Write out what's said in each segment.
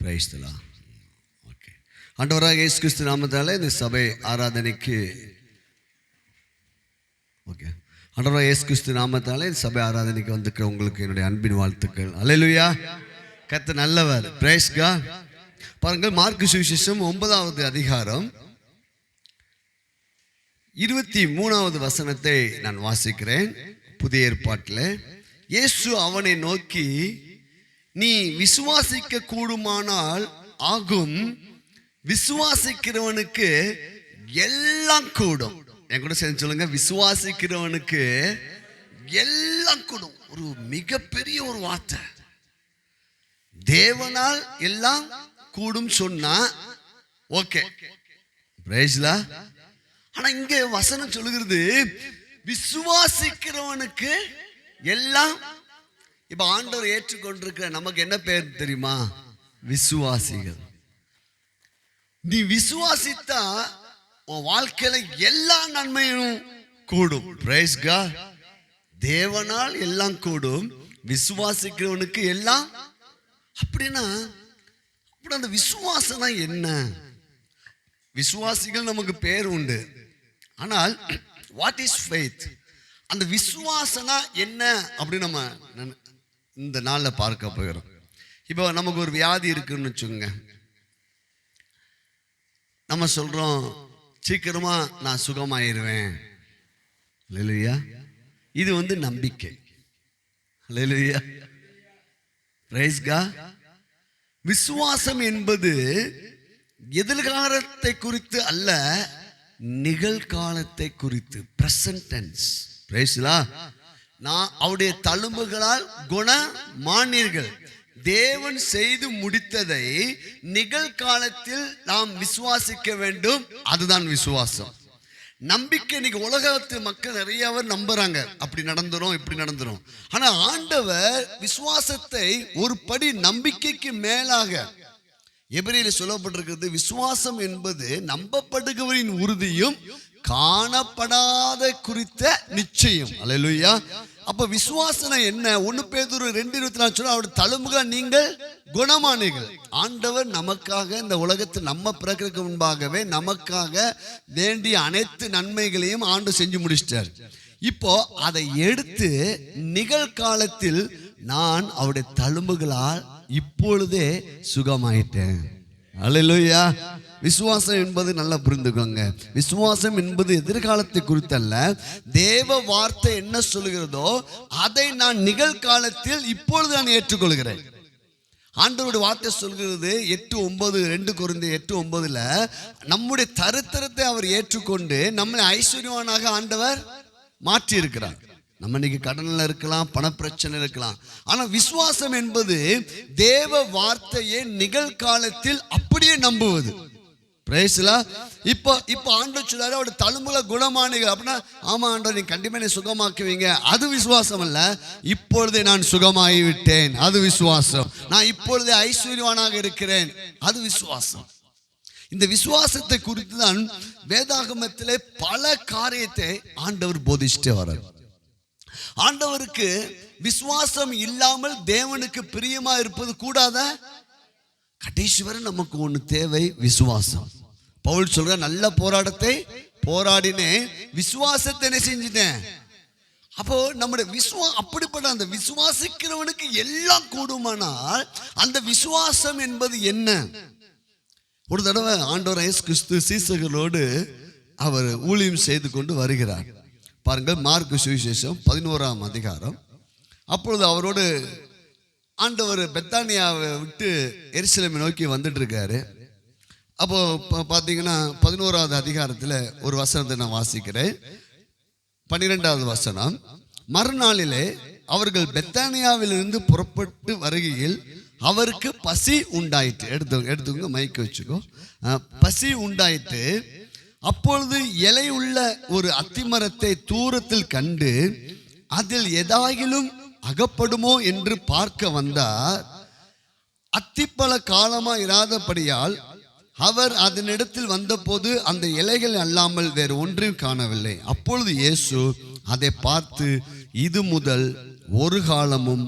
Praise the Lord. Okay, ஆண்டவராக இயேசு கிறிஸ்து நாமத்தாலே இந்த சபை ஆராதனைக்கு ஆண்டவராக இயேசு கிறிஸ்து நாமத்தாலே இந்த சபை ஆராதனைக்கு வந்திருக்கிற உங்களுக்கு என்னுடைய அன்பின் வாழ்த்துக்கள். அல்லேலூயா. கர்த்தர் நல்லவர். Price God. பாருங்கள், மார்க்கு சுவிசேஷம் 9வது அதிகாரம் 23வது வசனத்தை நான் வாசிக்கிறேன். புதிய ஏற்பாட்டில் இயேசு அவனை நோக்கி, நீ விசுவாசிக்க கூடுமானால் ஆகும், விசுவாசிக்கிறவனுக்கு எல்லாம் கூடும். என் கூட சேர்ந்து சொல்லுங்க, விசுவாசிக்கிறவனுக்கு எல்லாம் கூடும். ஒரு மிகப்பெரிய ஒரு வார்த்தை. தேவனால் எல்லாம் கூடும் சொன்னா ஓகே, பிரைஸ்லா. ஆனா இங்க வசனம் சொல்லுகிறது விசுவாசிக்கிறவனுக்கு எல்லாம். இப்ப ஆண்டவர் ஏற்றுக்கொண்டிருக்கிற நமக்கு என்ன பேர் தெரியுமா? விசுவாசிகள். நீ விசுவாசித்தா உன் வாழ்க்கையில எல்லா நன்மையும் கூடும். Praise God. தேவனால் எல்லாம் கூடும், விசுவாசிக்கிறவனுக்கு எல்லாம். அப்படின்னா அப்படி அந்த விசுவாசம் என்ன? விசுவாசிகள் நமக்கு பேர் உண்டு, ஆனால் வாட் இஸ் ஃபெய்த்? அந்த விசுவாசனா என்ன அப்படின்னு நம்ம இந்த நாளில் பார்க்க போகிறோம். இப்போ நமக்கு ஒரு வியாதி இருக்குன்னு வச்சுக்கோங்க. நம்ம சொல்றோம், சீக்கிரமா நான் சுகமாயிருவேன். அல்லேலூயா. இது நம்பிக்கை. அல்லேலூயா. Praise God. விசுவாசம் என்பது எதிர்காலத்தை குறித்து அல்ல, நிகழ்காலத்தை குறித்து. Present tense. பிரைஸ்லா. நான் அவருடைய தழும்புகளால் குணமானீர்கள். தேவன் செய்து முடித்ததை நிகழ்காலத்தில் நாம் விசுவாசிக்க வேண்டும். அதுதான் விசுவாசம். நம்பிக்கை. இன்னைக்கு உலகத்து மக்கள் நிறைய நம்புறாங்க, அப்படி நடந்துரும் இப்படி நடந்துரும். ஆனா ஆண்டவர் விசுவாசத்தை ஒரு படி நம்பிக்கைக்கு மேலாக, எபிரேயரில் சொல்லப்பட்டிருக்கிறது, விசுவாசம் என்பது நம்பப்படுகிறவரின் உறுதியும் காணப்படாத குறித்த நிச்சயம். அல்லேலூயா. அப்ப விசுவாசனை என்ன? 1 பேதுரு 2:24 சொல்ல, அவருடைய தழும்புகள் நீங்கள் குணமானீர்கள். ஆண்டவர் நமக்காக இந்த உலகத்தில் நம்ம பிறக்கிறதுக்கு முன்பாகவே நமக்காக வேண்டிய அனைத்து நன்மைகளையும் ஆண்டு செஞ்சு முடிச்சிட்டார். இப்போ அதை எடுத்து நிகழ்காலத்தில் நான் அவருடைய தழும்புகளால் இப்பொழுதே சுகமாயிட்டேன். அல்லேலூயா. விசுவாசம் என்பது நல்லா புரிந்துக்கோங்க. விசுவாசம் என்பது எதிர்காலத்தை குறித்தல்ல, தேவ வார்த்தை என்ன சொல்லுகிறதோ அதை நான் நிகழ்காலத்தில் இப்பொழுது நான் ஏற்றுக்கொள்கிறேன். ஆண்டவருடைய வார்த்தை சொல்கிறது 8:9, 2 கொரிந்தியர் 8:9 நம்முடைய தரித்திரத்தை அவர் ஏற்றுக்கொண்டு நம்மை ஐஸ்வர்யவானாக ஆண்டவர் மாற்றி இருக்கிறார். நம்ம இன்னைக்கு கடனில் இருக்கலாம், பணப்பிரச்சனை இருக்கலாம், ஆனா விசுவாசம் என்பது தேவ வார்த்தையை நிகழ்காலத்தில் அப்படியே நம்புவது. பிரைஸ்லா. இப்போ ஆண்டவர் சொல்றாரு, அவருடைய தழும்புல குணமானீர்கள். அப்படின்னா ஆமா ஆண்டவர், நீங்க கண்டிப்பா என்னை சுகமாக்குவீங்க. அது விசுவாசம் அல்ல. இப்பொழுதே நான் சுகமாகிவிட்டேன், அது விசுவாசம். நான் இப்பொழுதே ஐஸ்வர்யவானாக இருக்கிறேன், அது விசுவாசம். இந்த விசுவாசத்தை குறித்து தான் வேதாகமத்திலே பல காரியத்தை ஆண்டவர் போதிச்சுட்டே வர்றார். ஆண்டவருக்கு விசுவாசம் இல்லாமல் தேவனுக்கு பிரியமா இருப்பது கூடாத. கடைசி வரை நமக்கு ஒண்ணு தேவை, விசுவாசம். பவுல் சொல்ற, நல்ல போராட்டத்தை போராடினேன், விசுவாசத்தை என்ன செஞ்சிட்டேன். அப்போ நம்முடைய அப்படிப்பட்ட அந்த விசுவாசிக்கிறவனுக்கு எல்லாம் கூடுமானால் அந்த விசுவாசம் என்பது என்ன? ஒரு தடவை ஆண்டவர் இயேசு கிறிஸ்து சீசர்களோடு அவர் ஊழியம் செய்து கொண்டு வருகிறார். பாருங்கள், மார்க்கு சுவிசேஷம் 11ஆம் அதிகாரம். அப்பொழுது அவரோடு ஆண்டவர் பெத்தானியாவை விட்டு எருசலேமை நோக்கி வந்துட்டு இருக்காரு. அப்போ பார்த்தீங்கன்னா 11வது அதிகாரத்தில் ஒரு வசனத்தை நான் வாசிக்கிறேன். 12வது வசனம். மறுநாளிலே அவர்கள் பெத்தானியாவிலிருந்து புறப்பட்டு வருகையில் அவருக்கு பசி உண்டாயிற்று. எடுத்துங்க, மைக்க வச்சுக்கோ. பசி உண்டாயிற்று. அப்பொழுது இலை உள்ள ஒரு அத்திமரத்தை தூரத்தில் கண்டு அதில் எதாகிலும் அகப்படுமோ என்று பார்க்க வந்தார். அத்திப்பழ காலமா இராதபடியால் அவர் அதனிடத்தில் வந்தபோது அந்த இலைகள் அல்லாமல் வேறு ஒன்றையும் காணவில்லை. அப்பொழுது இயேசு அதை பார்த்து, இது முதல் ஒரு காலமும்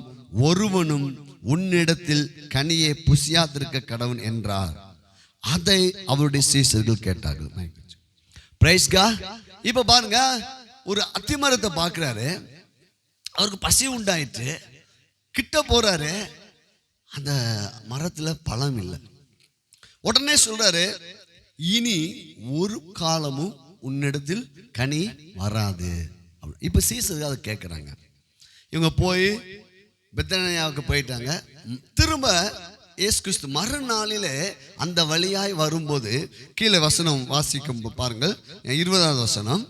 ஒருவனும் உன்னிடத்தில் கனியை புசியாதிருக்க கடவன் என்றார். அதை அவருடைய சீஷர்கள் கேட்டார்கள். Praise God. இப்ப பாருங்க, ஒரு அத்திமரத்தை பார்க்கிறாரு, அவருக்கு பசி உண்டாயிட்டு, கிட்ட போறாரு, அந்த மரத்துல பழம் இல்லை. உடனே சொல்றாரு, இனி ஒரு காலமும் உன்னிடத்தில் கனி வராது. இப்ப சீசர்கள் அதை கேட்கிறாங்க. இவங்க போய் பெத்தனியாவுக்கு போயிட்டாங்க. திரும்ப இயேசு கிறிஸ்து மறுநாளிலே அந்த வழியாய் வரும்போது, கீழே வசனம் வாசிக்கும் பாருங்கள், 20வது வசனம்.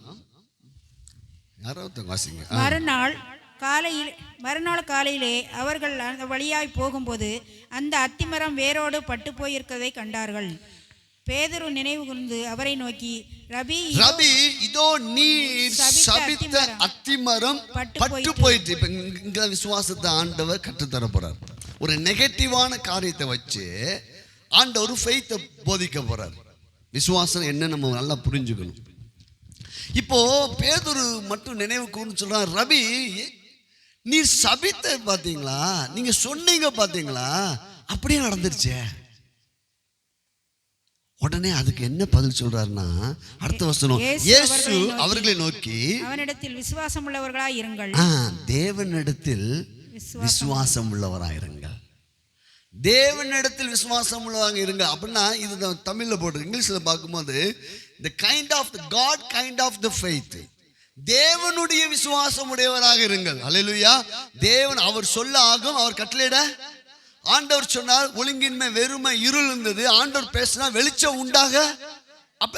யாராவது வாசிங்க. மறுநாள் காலையிலே அவர்கள் அந்த வழியாய் போகும்போது அந்த அத்திமரம் வேரோடு பட்டு போயிருக்கதை கண்டார்கள். பேதுரு நினைவு கூர்ந்து அவரை நோக்கி, ரபி, இதோ நீ சபித்த அத்திமரம் பட்டு போயிட்டு. இப்ப இங்க விசுவாசத்தை ஆண்டவர் கற்றுத்தர போறார். ஒரு நெகட்டிவான காரியத்தை வச்சு ஆண்டவர் ஃபெய்த்தை போதிக்க போறார். விசுவாசம் என்ன நம்ம நல்லா புரிஞ்சுக்கணும். இப்போ பேதுரு மட்டும் நினைவு கூர்ந்து சொல்றான், ரபி, நீ சபித்த பாத்தீங்களா, நீங்க சொன்னீங்க பாத்தீங்களா, அப்படியே நடந்துருச்சே. உடனே அதுக்கு என்ன பதில் சொல்றாருன்னா, அடுத்த வசனம், இயேசு அவர்களை நோக்கி, அவனிடத்தில் விசுவாசம் உள்ளவர்களாய் இருங்கள். தேவனிடத்தில் விசுவாசம் உள்ளவராயிருங்கள். தேவனிடத்தில் விசுவாசம் உள்ளவங்க இருங்க. அப்படின்னா இது தமிழ்ல போட்டு, இங்கிலீஷ்ல பார்க்கும்போது the kind of the God kind of the faith, தேவனுடைய விசுவாசம் உடையவராக இருங்கள். அல்லேலூயா. தேவன் அவர் சொல்ல ஆகும், அவர் கட்டளையிட. ஆண்டவர் சொன்னார் ஒழுங்கின்மை வெறுமை இருள் இருந்தது, ஆண்டவர் பேசினா வெளிச்சம் உண்டாக.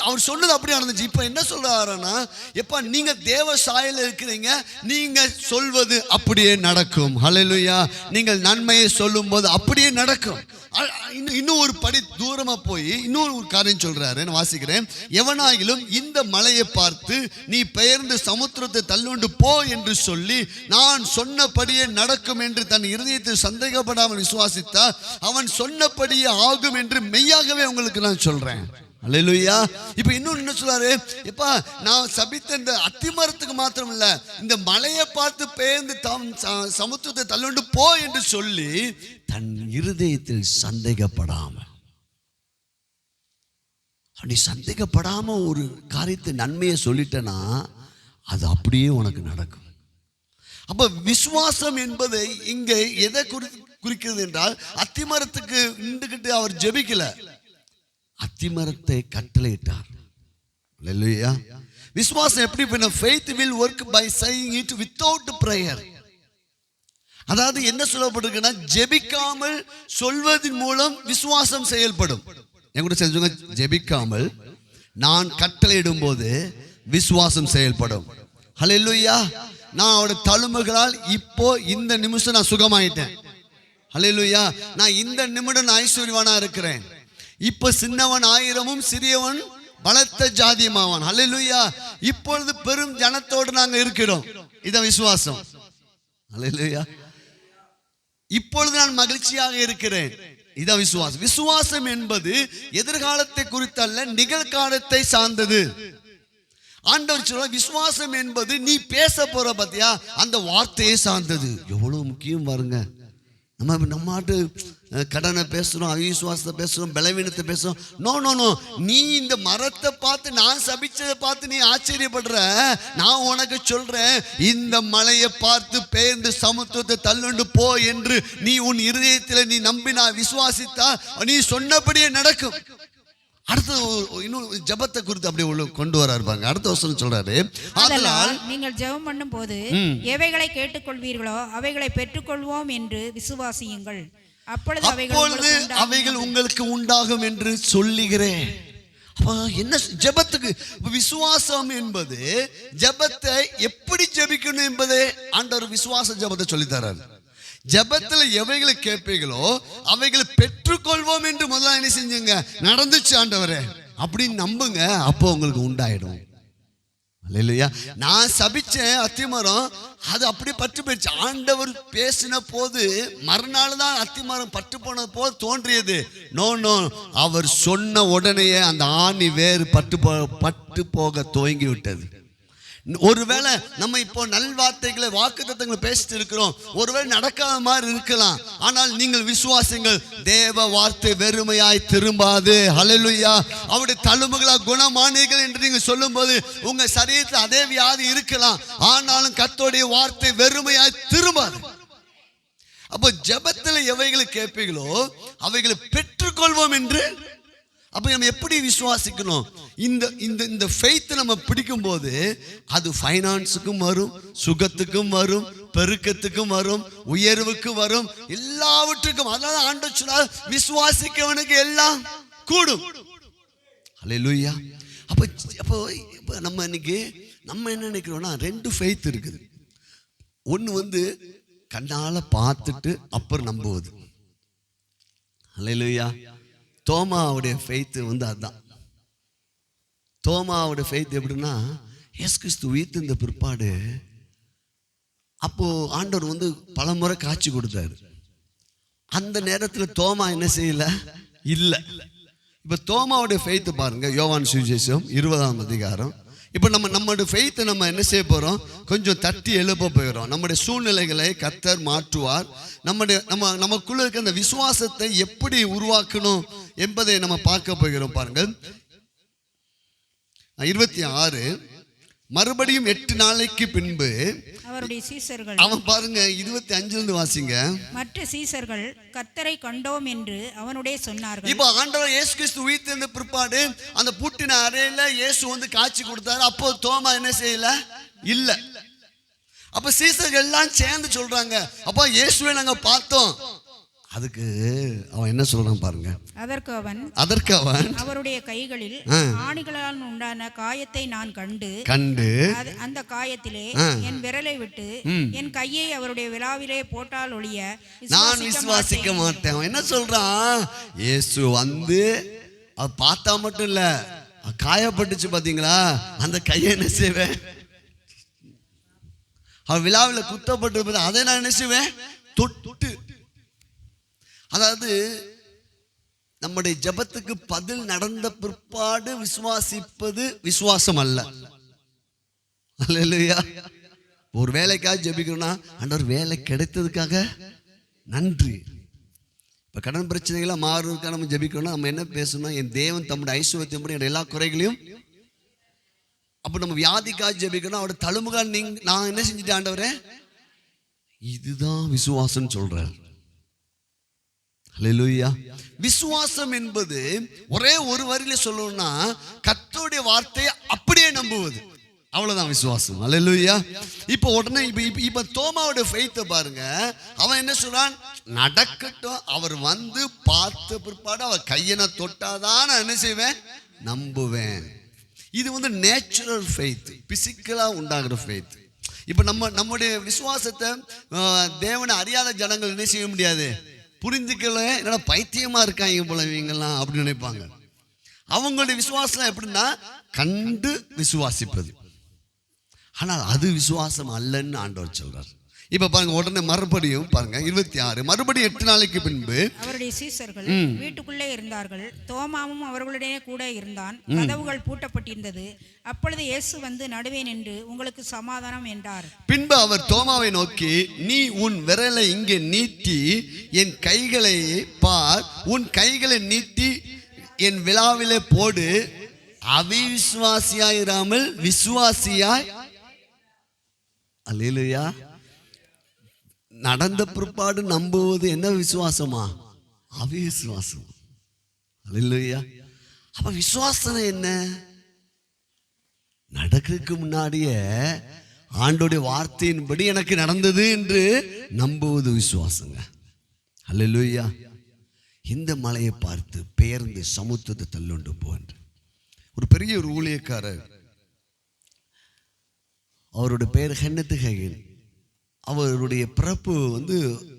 அவர் சொன்னது அப்படி நடந்துச்சு. இப்ப என்ன சொல்றாருன்னா, எப்ப நீங்க தேவ சாயல இருக்கிறீங்க, நீங்க சொல்வது அப்படியே நடக்கும். ஹல்லேலூயா. நீங்கள் நன்மையை சொல்லும் போது அப்படியே நடக்கும். இன்னும் ஒரு படி தூரமா போய் இன்னொரு காரியம் சொல்றாரு, நான் வாசிக்கிறேன். எவனாயிலும் இந்த மலையை பார்த்து நீ பெயர்ந்து சமுத்திரத்தை தள்ளுண்டு போ என்று சொல்லி நான் சொன்னபடியே நடக்கும் என்று தன் இருதயத்தில் சந்தேகப்படாமல் விசுவாசித்தா அவன் சொன்னபடியே ஆகும் என்று மெய்யாகவே உங்களுக்கு நான் சொல்றேன். அல்லேலூயா. இப்ப இன்னும் என்ன சொல்றாரு, எப்பா நான் சபித்த இந்த அத்திமரத்துக்கு மாத்திரம் இல்ல, இந்த மலையை பார்த்து பெயர்ந்து சமுத்திரத்தை தள்ளுண்டு போ என்று சொல்லி தன் இருதயத்தில் சந்தேகப்படாமல், நீ சந்தேகப்படாம ஒரு காரியத்தை நன்மையை சொல்லிட்டனா அது அப்படியே உனக்கு நடக்கும். அப்ப விசுவாசம் என்பதை இங்க எதை குறிக்கிறது என்றால், அத்திமரத்துக்கு நின்றுகிட்டு அவர் ஜெபிக்கல, அத்திமரத்தை கட்டளையிட்டார். அல்லேலூயா. விசுவாசம் எப்படி பண்ண? faith will work by saying it without prayer. அதாவது என்ன சொல்லப்பட்டிருக்குன்னா, ஜெபிக்காமல் சொல்வதன் மூலம் விசுவாசம் செயல்படும். என் கூட சொல்லுங்க, ஜெபிக்காமல் நான் கட்டளையிடும் போது விசுவாசம் செயல்படும். அல்லேலூயா. நான் அவருடைய தழும்புகளால் இப்போ இந்த நிமிஷம் நான் சுகமாயிட்டேன். அல்லேலூயா. நான் இந்த நிமிடம் நான் ஐஸ்வர்யவானா இருக்கிறேன். இப்ப சின்னவன் ஆயிரமும் சிறியவன் பலத்த ஜாதியமாவான். அல்லேலூயா. இப்பொழுது பெரும் ஜனத்தோடு நாங்க இருக்கிறோம். இதான் விசுவாசம். அல்லேலூயா. இப்பொழுது நான் மகிழ்ச்சியாக இருக்கிறேன். இதான் விசுவாசம். விசுவாசம் என்பது எதிர்காலத்தை குறித்தல்ல, நிகழ்காலத்தை சார்ந்தது. ஆண்டவர் சொல்ற விசுவாசம் என்பது நீ பேச போற பத்தியா அந்த வார்த்தையை சார்ந்தது. எவ்வளவு முக்கியம் பாருங்க. நம்ம கடனை பேசுறோம், அவிசுவாசத்தை பேசுறோம், பலவீனத்தை பேசுறோம். No no no. நீ இந்த மரத்தை பார்த்து, நான் சபிச்சதை பார்த்து நீ ஆச்சரியப்படுற. நான் உனக்கு சொல்றேன், இந்த மலையை பார்த்து பெயர்ந்து சமுத்திரத்தை தள்ளுண்டு போ என்று நீ உன் இருதயத்தில் நீ நம்பினா விசுவாசித்தா நீ சொன்னபடியே நடக்கும். அடுத்து இன்னும் ஜெபத்தை குறித்து அப்படியே கொண்டு வர இருப்பாங்க. அடுத்த வசனம் சொல்றாரு, ஆதலால் நீங்கள் ஜெபம் பண்ணும் போது எவைகளை கேட்டுக்கொள்வீர்களோ அவைகளை பெற்றுக்கொள்வோம் என்று விசுவாசியுங்கள், அப்பொழுது அவைகள் உங்களுக்கு உண்டாகும் என்று சொல்லுகிறேன். என்ன ஜெபத்துக்கு விசுவாசம் என்பது, ஜெபத்தை எப்படி ஜெபிக்கணும் என்பதை ஆண்டவர் விசுவாச ஜெபத்தை சொல்லி தராரு. ஜெபத்துல எவைகளை கேட்பீங்களோ அவைகளை பெற்றுக்கொள்வோம் என்று முதல்ல என்ன செஞ்சுங்க, நடந்துச்சு ஆண்டவரே அப்படின்னு நம்புங்க, அப்போ உங்களுக்கு உண்டாயிடும். அல்லேலூயா. நான் சபிச்சேன் அத்திமரம், அது அப்படி பட்டு போயிடுச்சு. ஆண்டவர் பேசின போது மறுநாள் தான் அத்திமரம் பட்டு போன போது தோன்றியது. நோ நோ, அவர் சொன்ன உடனே அந்த ஆணி வேறு பட்டு போக துவங்கி விட்டது. ஒருவேளை நம்ம இப்போ நல்வார்த்தைகளை வாக்குத்தத்தங்களை பேசிட்டு இருக்கிறோம், ஒருவேளை நடக்காத மாதிரி இருக்கலாம். ஆனால் நீங்கள் விசுவாசிங்கள், தேவ வார்த்தை வெறுமையாய் திரும்பாது. ஹல்லேலூயா. அவருடைய தழும்புகளால் குணமானீர்கள் என்று நீங்க சொல்லும்போது உங்க சரீரத்தில் அதே வியாதி இருக்கலாம், ஆனாலும் கர்த்தருடைய வார்த்தை வெறுமையாய் திரும்பாது. அப்போ ஜெபத்தில் எவைகளை கேட்பீங்களோ அவைகளை பெற்றுக்கொள்வோம் என்று. அப்போ நம்ம எப்படி விசுவாசிக்கணும்? இந்த ஃபெய்த் நம்ம பிடிக்கும் போது அது ஃபைனான்ஸுக்கும் வரும், சுகத்துக்கும் வரும், பெருக்கத்துக்கும் வரும், உயர்வுக்கு வரும், எல்லாவற்றுக்கும். அதனால ஆண்டவர் சொன்னார், விசுவாசிக்கவனுக்கு எல்லாம் கூடும். ஹல்லேலூயா. அப்போ நம்ம இன்னைக்கு நம்ம என்ன நினைக்கிறோம்னா, ரெண்டு ஃபெய்த் இருக்குது. ஒன்று கண்ணால பார்த்துட்டு அப்புறம் நம்புவது. ஹல்லேலூயா. தோமாவுடைய ஃபெய்த் அதுதான். தோமாவுடைய ஃபெய்த் எப்படின்னா, இயேசு கிறிஸ்து உயிர்த்த பிற்பாடு அப்போ ஆண்டவர் பல முறை காட்சி கொடுத்தாரு. அந்த நேரத்தில் தோமா என்ன செய்யல? இல்லை. இப்போ தோமாவுடைய ஃபெய்த் பாருங்க, யோவான் சுவிசேஷம் 20ஆம் அதிகாரம். இப்போ நம்மளுடைய ஃபெய்த்தை நம்ம என்ன செய்ய போகிறோம்? கொஞ்சம் தட்டி எழுப்ப போகிறோம். நம்முடைய சூழ்நிலைகளை கர்த்தர் மாற்றுவார். நமக்குள்ள இருக்க அந்த விசுவாசத்தை எப்படி உருவாக்கணும் என்பதை நம்ம பார்க்க போகிறோம். பாருங்கள் 26. மறுபடியும் 8 நாளைக்கு பின்பு அவருடைய சீசர்கள், அவன் பாருங்க 25 வாசிங்க. மற்ற சீசர்கள் கர்த்தரை கண்டோம் என்று அவனுடைய சொன்னார்கள். இப்போ ஆண்டவர் இயேசு கிறிஸ்து உயிர்த்தெழுந்த பிற்பாடு அந்த பூட்டின அறையில இயேசு காட்சி கொடுத்தாரு. அப்போ தோமா என்ன செய்யல? இல்ல. அப்ப சீசர்கள் எல்லாம் சேர்ந்து சொல்றாங்க, அப்பா இயேசுவை நாங்க பார்த்தோம். அதுக்கு அவன் என்ன சொல்றான் பாருங்க. அதற்கு அவன் அவருடைய கைகளில் ஆணிகளால் உண்டான காயத்தை நான் கண்டு அந்த காயத்திலே என் விரலை விட்டு என் கையை அவருடைய விலாவிலே போட்டால் ஒழிய நான் விசுவாசிக்க மாட்டேன். அவன் என்ன சொல்றான்? இயேசு பார்த்தா மட்டும் இல்ல, காயப்பட்டுச்சு பாத்தீங்களா, அந்த கையை என்ன செய்வேன்? அவன் விழாவில் குத்தப்பட்டு அதை நான் என்ன செய்வேன்? தொட்டு. அதாவது நம்முடைய ஜெபத்துக்கு பதில் நடந்த பிற்பாடு விசுவாசிப்பது விசுவாசம் அல்ல. அல்லேலூயா. ஒரு வேலைக்காக ஜெபிக்கணும்னா, ஆண்டவர் வேலை கிடைத்ததுக்காக நன்றி. இப்போ கடன் பிரச்சனைகளாக மாறுவதற்காக நம்ம ஜெபிக்கணும்னா நம்ம என்ன பேசணும்? என் தேவன் தம்முடைய ஐஸ்வர்யத்தின்படி எல்லா குறைகளையும். அப்போ நம்ம வியாதிக்காக ஜெபிக்கணும், அவருடைய தழும்புகள் நான் என்ன செஞ்சுட்டேன் ஆண்டவரே? இதுதான் விசுவாசம் சொல்றார். ஹல்லேலூயா. விசுவாசம் என்பது ஒரே ஒரு வரியில சொல்லணும்னா, கர்த்தருடைய வார்த்தையை அப்படியே நம்புவது, அவ்வளவுதான் விசுவாசம். ஹல்லேலூயா. இப்போ உடனே இப்ப தோமாவோட ஃபெய்த்தை பாருங்க. அவன் என்ன சொல்றான்? நடக்கட்டும், அவர் பார்த்த பிற்பாடு அவர் கையை நான் தொட்டாதான் நான் என்ன செய்வேன்? நம்புவேன். இது நேச்சுரல் ஃபெய்த், பிசிக்கலா உண்டாகிற ஃபெய்த். இப்போ நம்முடைய விசுவாசத்தை தேவனை அறியாத ஜனங்கள் என்ன செய்ய முடியாது? புரிஞ்சுக்கல. என்னடா பைத்தியமா இருக்காங்க போல இவங்கெல்லாம் அப்படின்னு நினைப்பாங்க. அவங்களுடைய விசுவாசம் எப்படின்னா, கண்டு விசுவாசிப்பது. ஆனால் அது விசுவாசம் அல்லன்னு ஆண்டவர் சொல்றார். இப்ப பாருங்க, உடனே மறுபடியும் பாருங்க 26. மறுபடியும் 8 நாளைக்கு பின்பு அவருடைய சீசர்கள் வீட்டுக்குள்ளே இருந்தார்கள். தோமாவும் அவர்களுடைய கூட இருந்தான். கதவுகள் பூட்டப்பட்டிருந்தது. அப்பொழுது இயேசு நடுவே நின்று உங்களுக்கு சமாதானம் என்றார். பின்பு அவர் தோமாவை நோக்கி, நீ உன் விரலை இங்கே நீட்டி என் கைகளை பார், உன் கைகளை நீட்டி என் விலாவிலே போடு, அவிசுவாசியாயிராமல் விசுவாசியாய். அல்லேலூயா. நடந்த பிற்பாடு நம்புவது என்ன விசுவாசமா? அவிசுவாசம். அல்லேலூயா. அப்ப விசுவாசம் என்ன? நடக்கிறதுக்கு முன்னாடியே ஆண்டோடைய வார்த்தையின்படி எனக்கு நடந்தது என்று நம்புவது விசுவாசங்க. அல்லேலூயா. இந்த மலையை பார்த்து பெயர்ந்து சமுத்திரத்தை தள்ளுண்டு போன்ற ஒரு பெரிய ஊழியக்காரர், அவருடைய பெயர் ஹென்னத் ஹேகின். அவருடைய பிறப்பு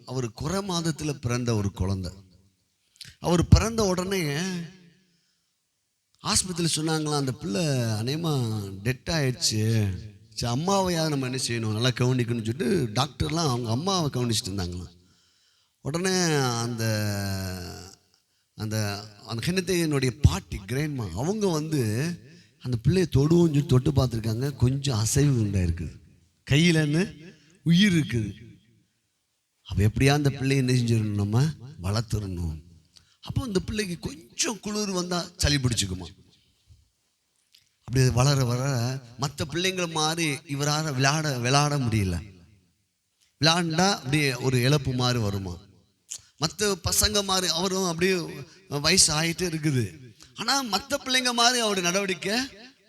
அவர் குறை மாதத்தில் பிறந்த ஒரு குழந்தை. அவர் பிறந்த உடனே ஆஸ்பத்திரியில் சொன்னாங்களாம், அந்த பிள்ளை அநேகமாக டெட் ஆயிடுச்சு, சரி அம்மாவையாவது நம்ம என்ன செய்யணும், நல்லா கவனிக்கணும்னு சொல்லிட்டு டாக்டர்லாம் அவங்க அம்மாவை கவனிச்சுட்டு இருந்தாங்களாம். உடனே அந்த அந்த அந்த ஹென்னத் ஹேகினுடைய பாட்டி கிராண்ட்மா அவங்க அந்த பிள்ளையை தொடுவோம் சொல்லி தொட்டு பார்த்துருக்காங்க, கொஞ்சம் அசைவு உண்டாயிருக்குது, கையிலன்னு உயிர் இருக்குது. அப்போ எப்படியா அந்த பிள்ளையை என்ன செஞ்சிடணும், நம்ம வளர்த்துடணும். அப்போ இந்த பிள்ளைக்கு கொஞ்சம் குளிர் வந்தால் சளி பிடிச்சிக்குமா. அப்படி வளர வர மற்ற பிள்ளைங்களை மாதிரி இவரால் விளையாட முடியல. விளையாண்டா அப்படியே ஒரு இழப்பு மாதிரி வருமா. மற்ற பசங்க மாதிரி அவரும் அப்படியே வயசு ஆகிட்டே இருக்குது. ஆனால் மற்ற பிள்ளைங்க மாதிரி அவருடைய நடவடிக்கை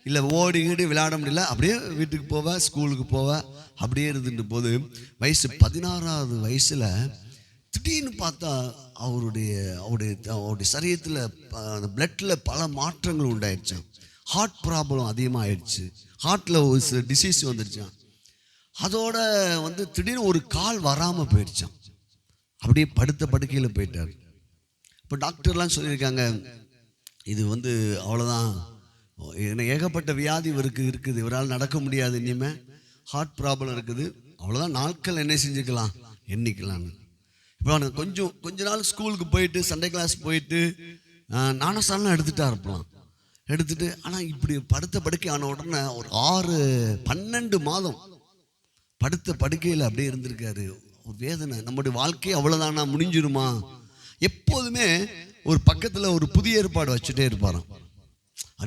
இல்லை, ஓடிக்கிட்டு விளையாட முடியல. அப்படியே வீட்டுக்கு போவேன், ஸ்கூலுக்கு போவேன், அப்படியே இருந்துட்டு போது வயசு 16வது வயசில் திடீர்னு பார்த்தா அவருடைய சரீரத்தில் அந்த பிளட்டில் பல மாற்றங்கள் உண்டாயிடுச்சான். ஹார்ட் ப்ராப்ளம் அதிகமாக ஆயிடுச்சு, ஹார்ட்டில் ஒரு சில டிசீஸ் வந்துடுச்சான். அதோட திடீர்னு ஒரு கால் வராமல் போயிடுச்சான். அப்படியே படுத்த படுக்கையில் போயிட்டார். இப்போ டாக்டர்லாம் சொல்லியிருக்காங்க, இது அவ்வளோதான், ஏகப்பட்ட வியாதி இவருக்கு இருக்குது, இவரால் நடக்க முடியாது, இனிமேல் ஹார்ட் ப்ராப்ளம் இருக்குது, அவ்வளோதான், நாட்கள் என்ன செஞ்சுக்கலாம், எண்ணிக்கலான்னு. இப்போ அவனுக்கு கொஞ்ச நாள் ஸ்கூலுக்கு போயிட்டு சண்டே கிளாஸ் போயிட்டு ஞானஸ்தானம் எடுத்துட்டா இருப்பான், எடுத்துட்டு. ஆனால் இப்படி படுத்த படுக்கை ஆன உடனே ஒரு 12 மாதம் படுத்த படுக்கையில் அப்படியே இருந்திருக்காரு. ஒரு வேதனை. நம்முடைய வாழ்க்கை அவ்வளோதானா, முடிஞ்சிருமா? எப்போதுமே ஒரு பக்கத்தில் ஒரு புதிய ஏற்பாடு வச்சுட்டே இருப்பாராம்.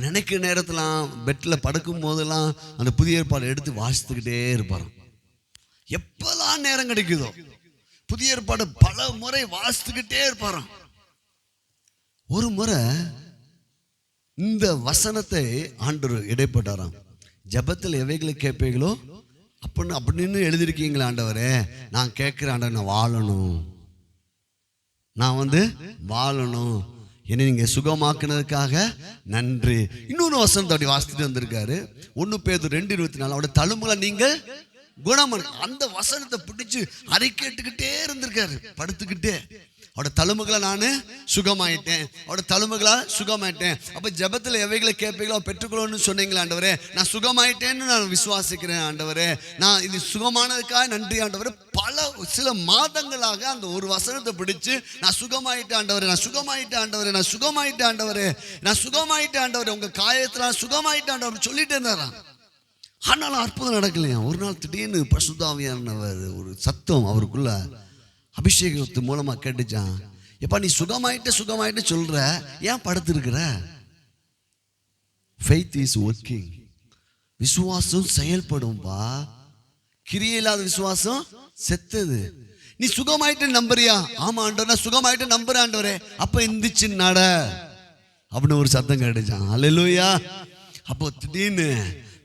நினைக்கிற நேரத்திலாம் பெட்டில் படுக்கும் போதெல்லாம் அந்த புதிய ஏற்பாடு எடுத்து வாசித்துக்கிட்டே இருப்பாராம். எப்பெல்லாம் நேரம் கிடைக்குதோ புதிய ஏற்பாடு பல முறை வாசித்துக்கிட்டே இருப்பாராம். ஒரு முறை இந்த வசனத்தை ஆண்டவர் இடைப்பட்டாராம். ஜெபத்தில் எவைகளை கேட்பீங்களோ அப்படின்னு எழுதிருக்கீங்களா ஆண்டவரே, நான் கேட்குறேன் ஆண்டவர், நான் வாழணும், நான் வாழணும், என்னை நீங்கள் சுகமாக்குனதுக்காக நன்றி. இன்னொரு வசனத்தை அப்படி வாசித்துட்டு வந்திருக்காரு. 1 பேதுரு 2:24, அவருடைய தழும்புகளை நீங்கள் குணமன். அந்த வசனத்தை பிடிச்சு அதை கேட்டுக்கிட்டே இருந்திருக்காரு படுத்துக்கிட்டே. அவட தழும்புகளை நான் சுகமாயிட்டேன், அவட தழும்புகளால் சுகமாயிட்டேன். அப்போ ஜெபத்தில் எவைகளை கேட்பீங்களோ பெற்றுக்கொள்ளணும்னு சொன்னீங்களா ஆண்டவரே, நான் சுகமாயிட்டேன்னு நான் விசுவாசிக்கிறேன் ஆண்டவரே, நான் இது சுகமானதுக்காக நன்றி ஆண்டவரே. சில மாதங்களாக அந்த ஒரு வசனத்தை பிடிச்சு நான் சுகமாயிட்டேன் ஆண்டவரே, நான் சுகமாயிட்டேன் ஆண்டவரே, நான் சுகமாயிட்டேன் ஆண்டவரே, நான் சுகமாயிட்டேன் ஆண்டவரே, உங்கள் காயத்தில் நான் சுகமாயிட்டேன் ஆண்டவர் சொல்லிட்டே இருந்தாராம். ஆனாலும் அற்புதம் நடக்கலையா. ஒரு நாள் திடீர்னு பரிசுத்த ஆவியானவர் ஒரு சத்தம் அவருக்குள்ள அபிஷேகத்து மூலமா கேட்டுச்சான். எப்பா நீ சுகமாயிட்டு சொல்ற, ஏன் படுத்திருக்கிற? Faith is working. விசுவாசம் செயல்படும்பா, கிரியை இல்லாத விசுவாசம் செத்தது. நீ சுகமாயிட்டு நம்புறியா? ஆமா ஆண்டவர், நான் சுகமாயிட்டு நம்புறேன் ஆண்டவரே. அப்ப எந்திரிச்சு நட அப்படின்னு ஒரு சத்தம் கேட்டுச்சான். அல்லேலூயா. அப்போ திடீர்னு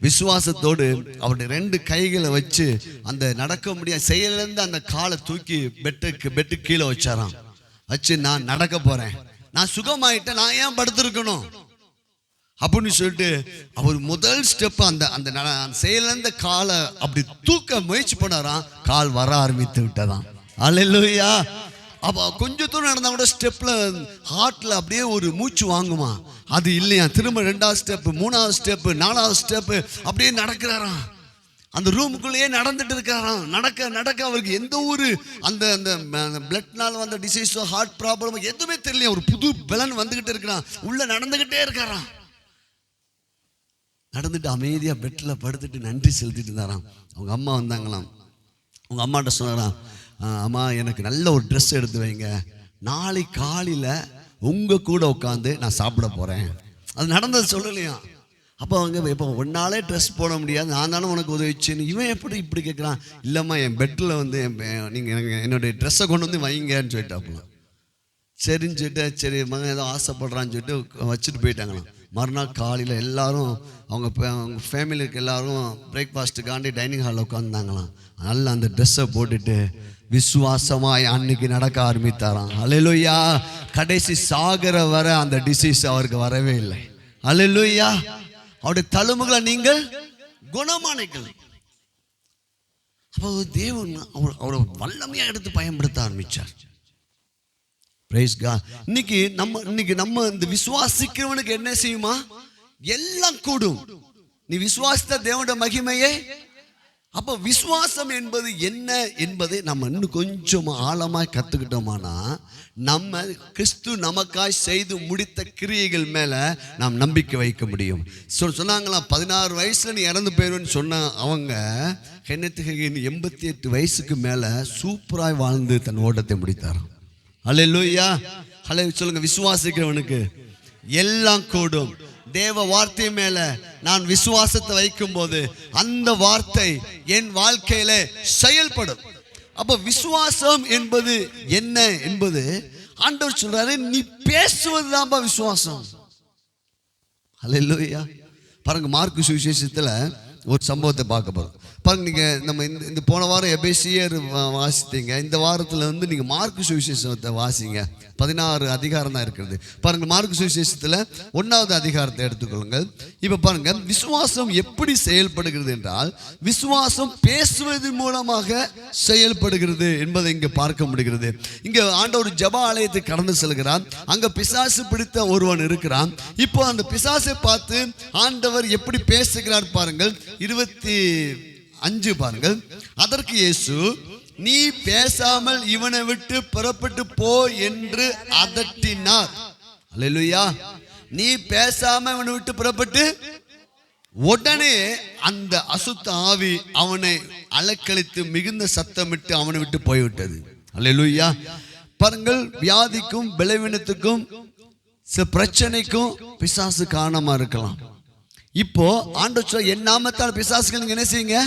விசுவாசத்தோடு அவருடைய 2 கைகளை வச்சு அந்த நடக்க முடியாது செயலிருந்து அந்த காலை தூக்கி பெட்டு கீழே வச்சாராம். வச்சு நான் நடக்க போறேன், நான் சுகமாயிட்டேன், நான் ஏன் படுத்திருக்கணும் அப்படின்னு சொல்லிட்டு அவர் முதல் ஸ்டெப் அந்த செயலிருந்த காலை அப்படி தூக்க முயற்சி பண்ணாராம். கால் வர ஆரம்பித்து விட்டதாம். அல்லேலூயா. அப்போ கொஞ்சம் தூரம் நடந்தா கூட ஸ்டெப்ல ஹார்ட்ல அப்படியே ஒரு மூச்சு வாங்குமா, அது இல்லையா. திரும்ப 2வது ஸ்டெப், 3வது ஸ்டெப், 4வது ஸ்டெப் அப்படியே நடக்கிறாராம். அந்த ரூமுக்குள்ளேயே நடந்துட்டு இருக்காராம். நடக்க அவருக்கு எந்த ஒரு அந்த பிளட்னால வந்த டிசீஸோ ஹார்ட் ப்ராப்ளமோ எதுவுமே தெரியல. ஒரு புது பலன் வந்துகிட்டு இருக்கிறான், உள்ள நடந்துகிட்டே இருக்காராம். நடந்துட்டு அமைதியா பெட்டில் படுத்துட்டு நன்றி செலுத்திட்டு இருந்தாராம். அவங்க அம்மா வந்தாங்களாம். அவங்க அம்மாட்ட சொன்னாராம், அம்மா எனக்கு நல்ல ஒரு ட்ரெஸ் எடுத்து வைங்க, நாளை காலையில் உங்கள் கூட உட்காந்து நான் சாப்பிட போகிறேன். அது நடந்தது சொல்லலையா. அப்போ அவங்க இப்போ ஒன்னாலே ட்ரெஸ் போட முடியாது, நான் தானே உனக்கு உதவிச்சுன்னு. இவன் எப்படி இப்படி கேட்குறான்? இல்லைம்மா என் பெட்டில் நீங்கள் என்னுடைய ட்ரெஸ்ஸை கொண்டு வைங்கன்னு சொல்லிட்டாப்புல. சரின்னு சொல்லிட்டு சரி மகன் ஏதோ ஆசைப்படுறான்னு சொல்லிட்டு வச்சுட்டு போயிட்டாங்களாம். மறுநாள் காலையில் எல்லாரும் அவங்க ஃபேமிலிக்கு எல்லாரும் பிரேக்ஃபாஸ்ட்டுக்காண்டி டைனிங் ஹாலில் உட்காந்துருந்தாங்களாம். நல்லா அந்த ட்ரெஸ்ஸை போட்டுட்டு விசுவாசமாய் அன்னைக்கு நடக்க ஆரம்பித்தாராம். அல்லேலூயா. கடைசி சாகர வர அந்த டிசீஸ் அவருக்கு வரவே இல்லை. அல்லேலூயா. அவருடைய தழும்புகளை நீங்கள் குணமானீர்கள். அப்போ தேவன் அவரை வல்லமையா எடுத்து பயன்படுத்த ஆரம்பிச்சார். Praise God. இன்னைக்கு நம்ம இந்த விசுவாசிக்கிறவனுக்கு என்ன செய்யுமா? எல்லாம் கூடும். நீ விசுவாசித்த தேவனுடைய மகிமையை அப்போ விசுவாசம் என்பது என்ன என்பதை நம்ம இன்னும் கொஞ்சம் ஆழமாய் கற்றுக்கிட்டோமானா நம்ம கிறிஸ்து நமக்காய் செய்து முடித்த கிரியைகள் மேலே நாம் நம்பிக்கை வைக்க முடியும். சொன்னாங்களாம் 16 வயசுல நீ இறந்து போயிடுவேன்னு சொன்ன அவங்க கென்னத்துக்கு 88 வயசுக்கு மேலே சூப்பராய் வாழ்ந்து தன் ஓட்டத்தை முடித்தார். அல்லேலூயா. சொல்லுங்க, விசுவாசிக்கிறவனுக்கு எல்லாம் கூடும். தேவ வார்த்தை மேல நான் விசுவாசத்தை வைக்கும் போது அந்த வார்த்தை என் வாழ்க்கையில செயல்படும். அப்ப விசுவாசம் என்பது என்ன என்பது ஆண்டவர் சொல்றாரு, நீ பேசுவதுதான்பா விசுவாசம். அல்லேலூயா. பாருங்க, மார்க்கு சுவிசேஷத்துல ஒரு சம்பவத்தை பார்க்க போறோம். பாருங்க, நீங்க நம்ம இந்த போன வாரம் எபேசியர் வாசித்தீங்க. இந்த வாரத்துல நீங்க மார்க்கு சுவிசேஷத்தை வாசிங்க. 16 அதிகாரம் தான் இருக்கிறது. பாருங்க, மார்க்கு சுவிசேஷத்துல 1வது அதிகாரத்தை எடுத்துக்கொள்ளுங்கள். இப்ப பாருங்க, விசுவாசம் எப்படி செயல்படுகிறது என்றால் விசுவாசம் பேசுவது மூலமாக செயல்படுகிறது என்பதை இங்க பார்க்க முடிகிறது. இங்க ஆண்டவர் ஜெப ஆலயத்துக்கு கடந்து செல்கிறார். அங்க பிசாசு பிடித்த ஒருவன் இருக்கிறான். இப்போ அந்த பிசாசை பார்த்து ஆண்டவர் எப்படி பேசுகிறார் பாருங்கள். 25 பாருங்கள். அதற்கு இயேசு, நீ பேசாமல் இவனை விட்டு புறப்பட்டு போ என்று அதட்டினார். அல்லேலூயா. நீ பேசாம இவனை விட்டு புறப்பட்டு, உடனே அந்த அசுத்த ஆவி அவனை அலக்களித்து மிகுந்த சத்தமிட்டு அவனை விட்டு போய்விட்டது. அல்லேலூயா. பாருங்கள், வியாதிக்கும் பலவீனத்துக்கும் பிரச்சனைக்கும் பிசாசு காரணமா இருக்கலாம். இப்போ ஆண்டவர் சொல்ல, என் நாமத்தால் பிசாசுகள் நீங்க என்ன செய்யுங்க?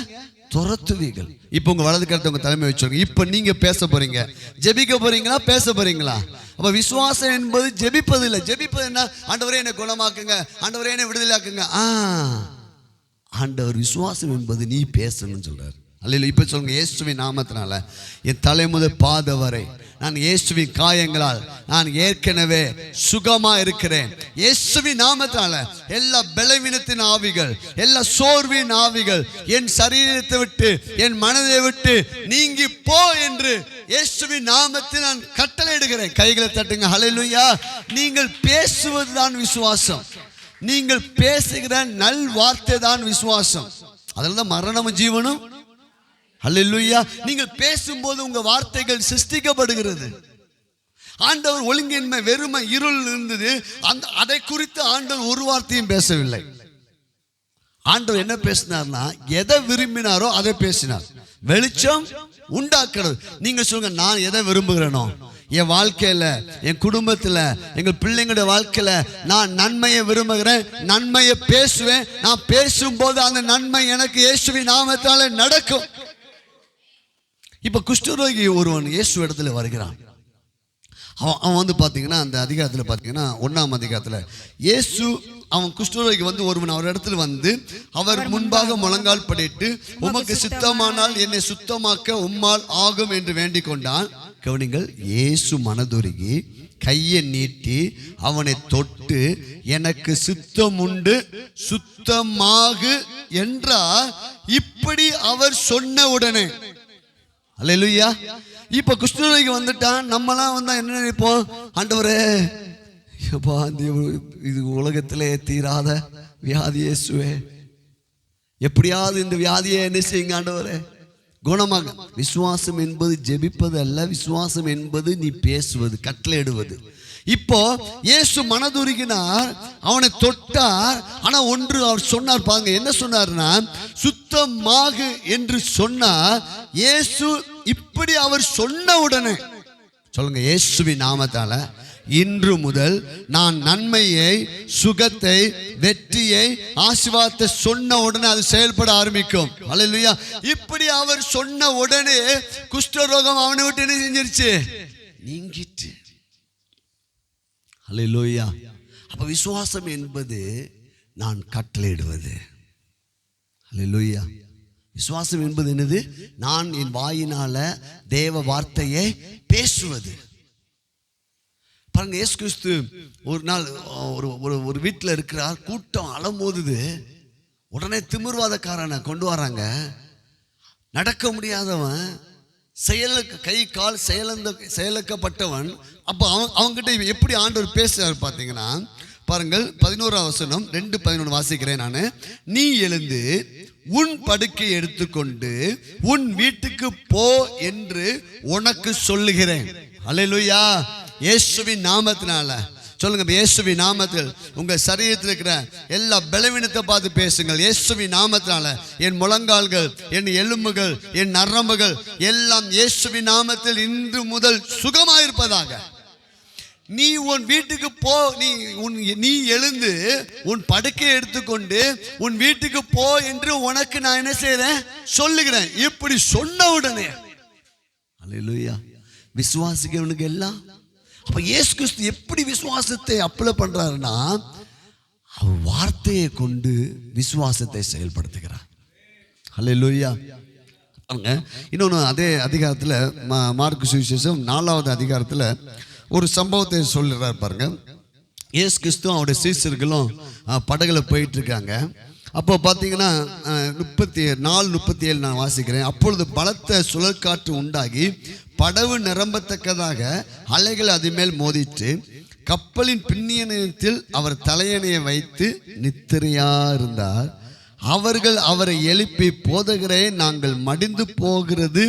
துரத்துவீர்கள். இப்போ உங்க வலது கருத்தை உங்க தலைமை வச்சுருங்க. இப்போ நீங்க பேச போறீங்க. ஜெபிக்க போறீங்களா, பேச போறீங்களா? அப்ப விசுவாசம் என்பது ஜெபிப்பது இல்லை. ஜெபிப்பது என்ன? ஆண்டவரே என்னை குணமாக்குங்க, ஆண்டவரே என்னை விடுதலையாக்குங்க. ஆண்டவர் விசுவாசம் என்பது நீ பேசணும்னு சொல்றாரு. அல்லேலூயா. இப்ப சொல்லுங்க, இயேசுவின் நாமத்தினால என் தலை முதல் பாத வரை நான் இயேசுவின் காயங்களால் நான் ஏற்கனவே சுகமா இருக்கிறேன். இயேசுவின் நாமத்தினால எல்லா பலவீனத்தின் ஆவிகள், எல்லா சோர்வின் ஆவிகள் என் சரீரத்தை விட்டு, என் மனதை விட்டு நீங்கி போ என்று இயேசுவின் நாமத்தில் நான் கட்டளையிடுகிறேன். கைகளை தட்டுங்க. ஹல்லேலூயா. நீங்கள் பேசுவதுதான் விசுவாசம். நீங்கள் பேசுகிற நல் வார்த்தை தான் விசுவாசம். அதில் தான் மரணமும் ஜீவனும். அல்லேலூயா. நீங்கள் பேசும்போது உங்க வார்த்தைகள் சிருஷ்டிக்கப்படுகிறது. ஆண்டவர் ஒழுங்கின்மை, வெறுமை, இருள் இருந்தது. அதை குறித்து ஆண்டவர் ஒரு வார்த்தையும் பேசவில்லை. ஆண்டவர் என்ன பேசினார்னா, எதை விரும்பினாரோ அதை பேசினார். வெளிச்சம் உண்டாக்குறது. நீங்க சொல்லுங்க, நான் எதை விரும்புகிறேனோ என் வாழ்க்கையில, என் குடும்பத்துல, எங்கள் பிள்ளைங்களோட வாழ்க்கையில நான் நன்மையை விரும்புகிறேன், நன்மையை பேசுவேன். நான் பேசும்போது அந்த நன்மை எனக்கு இயேசுவின் நாமத்தால நடக்கும். இப்ப குஷ்டரோகி ஒருவன் இயேசு இடத்துல வருகிறான். அவன் பாத்தீங்கன்னா அந்த அதிகாரத்துல பாத்தீங்கன்னா 1ஆம் அதிகாரத்துல இயேசு அவன் குஷ்டரோகி ஒருவன் அவர் இடத்துல அவர் முன்பாக முழங்கால் படிட்டு, உமக்கு சித்தமானால் என்னை சுத்தமாக்க உம்மால் ஆகும் என்று வேண்டிக் கொண்டான். கவனிங்கள், இயேசு மனதுருகி கையை நீட்டி அவனை தொட்டு, எனக்கு சித்தம் உண்டு, சுத்தமாகு என்றார். இப்படி அவர் சொன்ன உடனே, அல்லேலூயா. இப்ப குஷ்டரோகி வந்துட்டான். நம்மலாம் என்ன நினைப்போம்? ஆண்டவரே, இது உலகத்திலே தீராத வியாதி இயேசுவே, எப்படியாவது இந்த வியாதியை என்ன செய்யுங்க ஆண்டவரே, குணமாக. விசுவாசம் என்பது ஜெபிப்பது அல்ல. விசுவாசம் என்பது நீ பேசுவது, கட்டளையிடுவது. இப்போ இயேசு மனதுருகினார், அவனை தொட்டார். ஆனா ஒன்று அவர் சொன்னார் பாருங்க, என்ன சொன்னார்னா, சுத்தமாகு என்று சொன்னார். இயேசு இப்படி அவர் சொன்ன உடனே, சொல்லுங்க, இயேசுவின் நாமத்தால இன்று முதல் நான் நன்மையை, சுகத்தை, வெற்றியை, ஆசீர்வாதத்தை சொன்ன உடனே அது செயல்பட ஆரம்பிக்கும். அல்லேலூயா. இப்படி அவர் சொன்ன உடனே குஷ்டரோகம் அவனை விட்டு என்ன செஞ்சிருச்சு? நீங்கிட்டு. அல்லேலூயா. அப்ப விசுவாசம் என்பது நான் கட்டளையிடுவது. அல்லேலூயா. விசுவாசம் என்பது என்னது? நான் என் வாயினால தேவ வார்த்தையை பேசுவது. பாருங்க, இயேசு கிறிஸ்து ஒரு நாள் ஒரு வீட்டில் இருக்கிறார். கூட்டம் அலமோதுது. உடனே திமிர்வாதக்காரனை கொண்டு வராங்க. நடக்க முடியாதவன், கை கால் செயலக்கப்பட்டவன். அப்போ அவங்ககிட்ட எப்படி ஆண்டவர் பேசுறார் பார்த்தீங்கன்னா, பாருங்கள் 11ஆம் வசனம் 2:11 வாசிக்கிறேன் நான். நீ எழுந்து உன் படுக்கை எடுத்துக்கொண்டு உன் வீட்டுக்கு போ என்று உனக்கு சொல்லுகிறேன். அல்லேலூயா. இயேசுவின் நாமத்தினால சொல்லுங்க, இயேசுவின் நாமத்தில் உங்க சரீரத்தில் இருக்கிற எல்லா பலவீனத்தை பார்த்து பேசுங்கள். இயேசுவின் நாமத்தினால என் முழங்கால்கள், என் எலும்புகள், என் நரம்புகள் எல்லாம் இயேசுவின் நாமத்தில் இன்று முதல் சுகமாயிருப்பதாக. நீ உன் வீட்டுக்கு போ, நீ எழுந்து உன் படுக்கையை எடுத்துக்கொண்டு உன் வீட்டுக்கு போ என்று உனக்கு நான் என்ன செய்றேன் சொல்லுகிறேன். இப்படி சொன்ன உடனே அல்லேலூயா, விசுவாசிக்கிறவனுக்கு எல்லாம். அப்ப இயேசு கிறிஸ்து எப்படி விசுவாசத்தை அப்ளை பண்றாருன்னா, அவர் வார்த்தையை கொண்டு விசுவாசத்தை செயல்படுத்துகிறார். அல்லேலூயா. இன்னொன்று அதே அதிகாரத்தில் மார்க்கு சுவிசேஷம் 4வது அதிகாரத்தில் ஒரு சம்பவத்தை சொல்லுறாரு பாருங்க. இயேசு கிறிஸ்துவும் அவருடைய சீசர்களும் படகுல போயிட்டு இருக்காங்க. அப்போ பார்த்தீங்கன்னா 34:37 நான் வாசிக்கிறேன். அப்பொழுது பலத்த சுழற்காற்று உண்டாகி படகு நிரம்பத்தக்கதாக அலைகள் அது மேல் மோதிட்டு கப்பலின் பின்னியத்தில் அவர் தலையணையை வைத்து நித்திரையா இருந்தார். அவர்கள் அவரை எழுப்பி, போதகரே, நாங்கள் மடிந்து போகிறது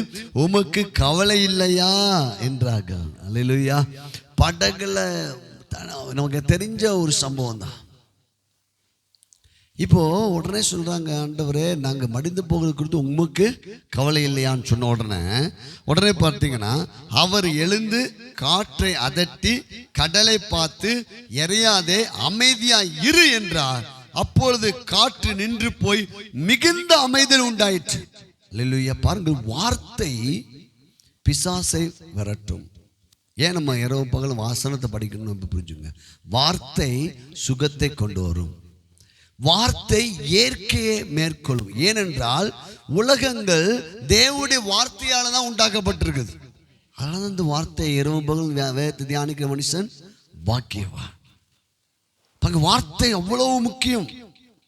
உமக்கு கவலை இல்லையா என்றார்கள். அல்லேலூயா. படகுல நமக்கு தெரிஞ்ச ஒரு சம்பவம் தான். இப்போ உடனே சொல்றாங்க, ஆண்டவரே, நாங்க மடிந்து போகிறது குறித்து உமக்கு கவலை இல்லையான்னு சொன்ன உடனே பார்த்தீங்கன்னா அவர் எழுந்து காற்றை அதட்டி கடலை பார்த்து, எறையாதே, அமைதியா இரு என்றார். அப்பொழுது காற்று நின்று போய் மிகுந்த அமைதல் உண்டாயிற்று. அல்லேலூயா. பாருங்கள், வார்த்தை பிசாசை விரட்டும். ஏன் நம்ம இரவு பகல் வாசனத்தை படிக்கணும் புரிஞ்சுங்க. வார்த்தை சுகத்தை கொண்டு வரும். வார்த்தை இயற்கையை மேற்கொள்ளும். ஏனென்றால் உலகங்கள் தேவனுடைய வார்த்தையால தான் உண்டாக்கப்பட்டிருக்குது. அதனால இந்த வார்த்தை இரவு பகல் வேதத்தை தியானிக்கிற மனுஷன் பாக்கியவான். வார்த்தை அவ்வளவு முக்கியம்.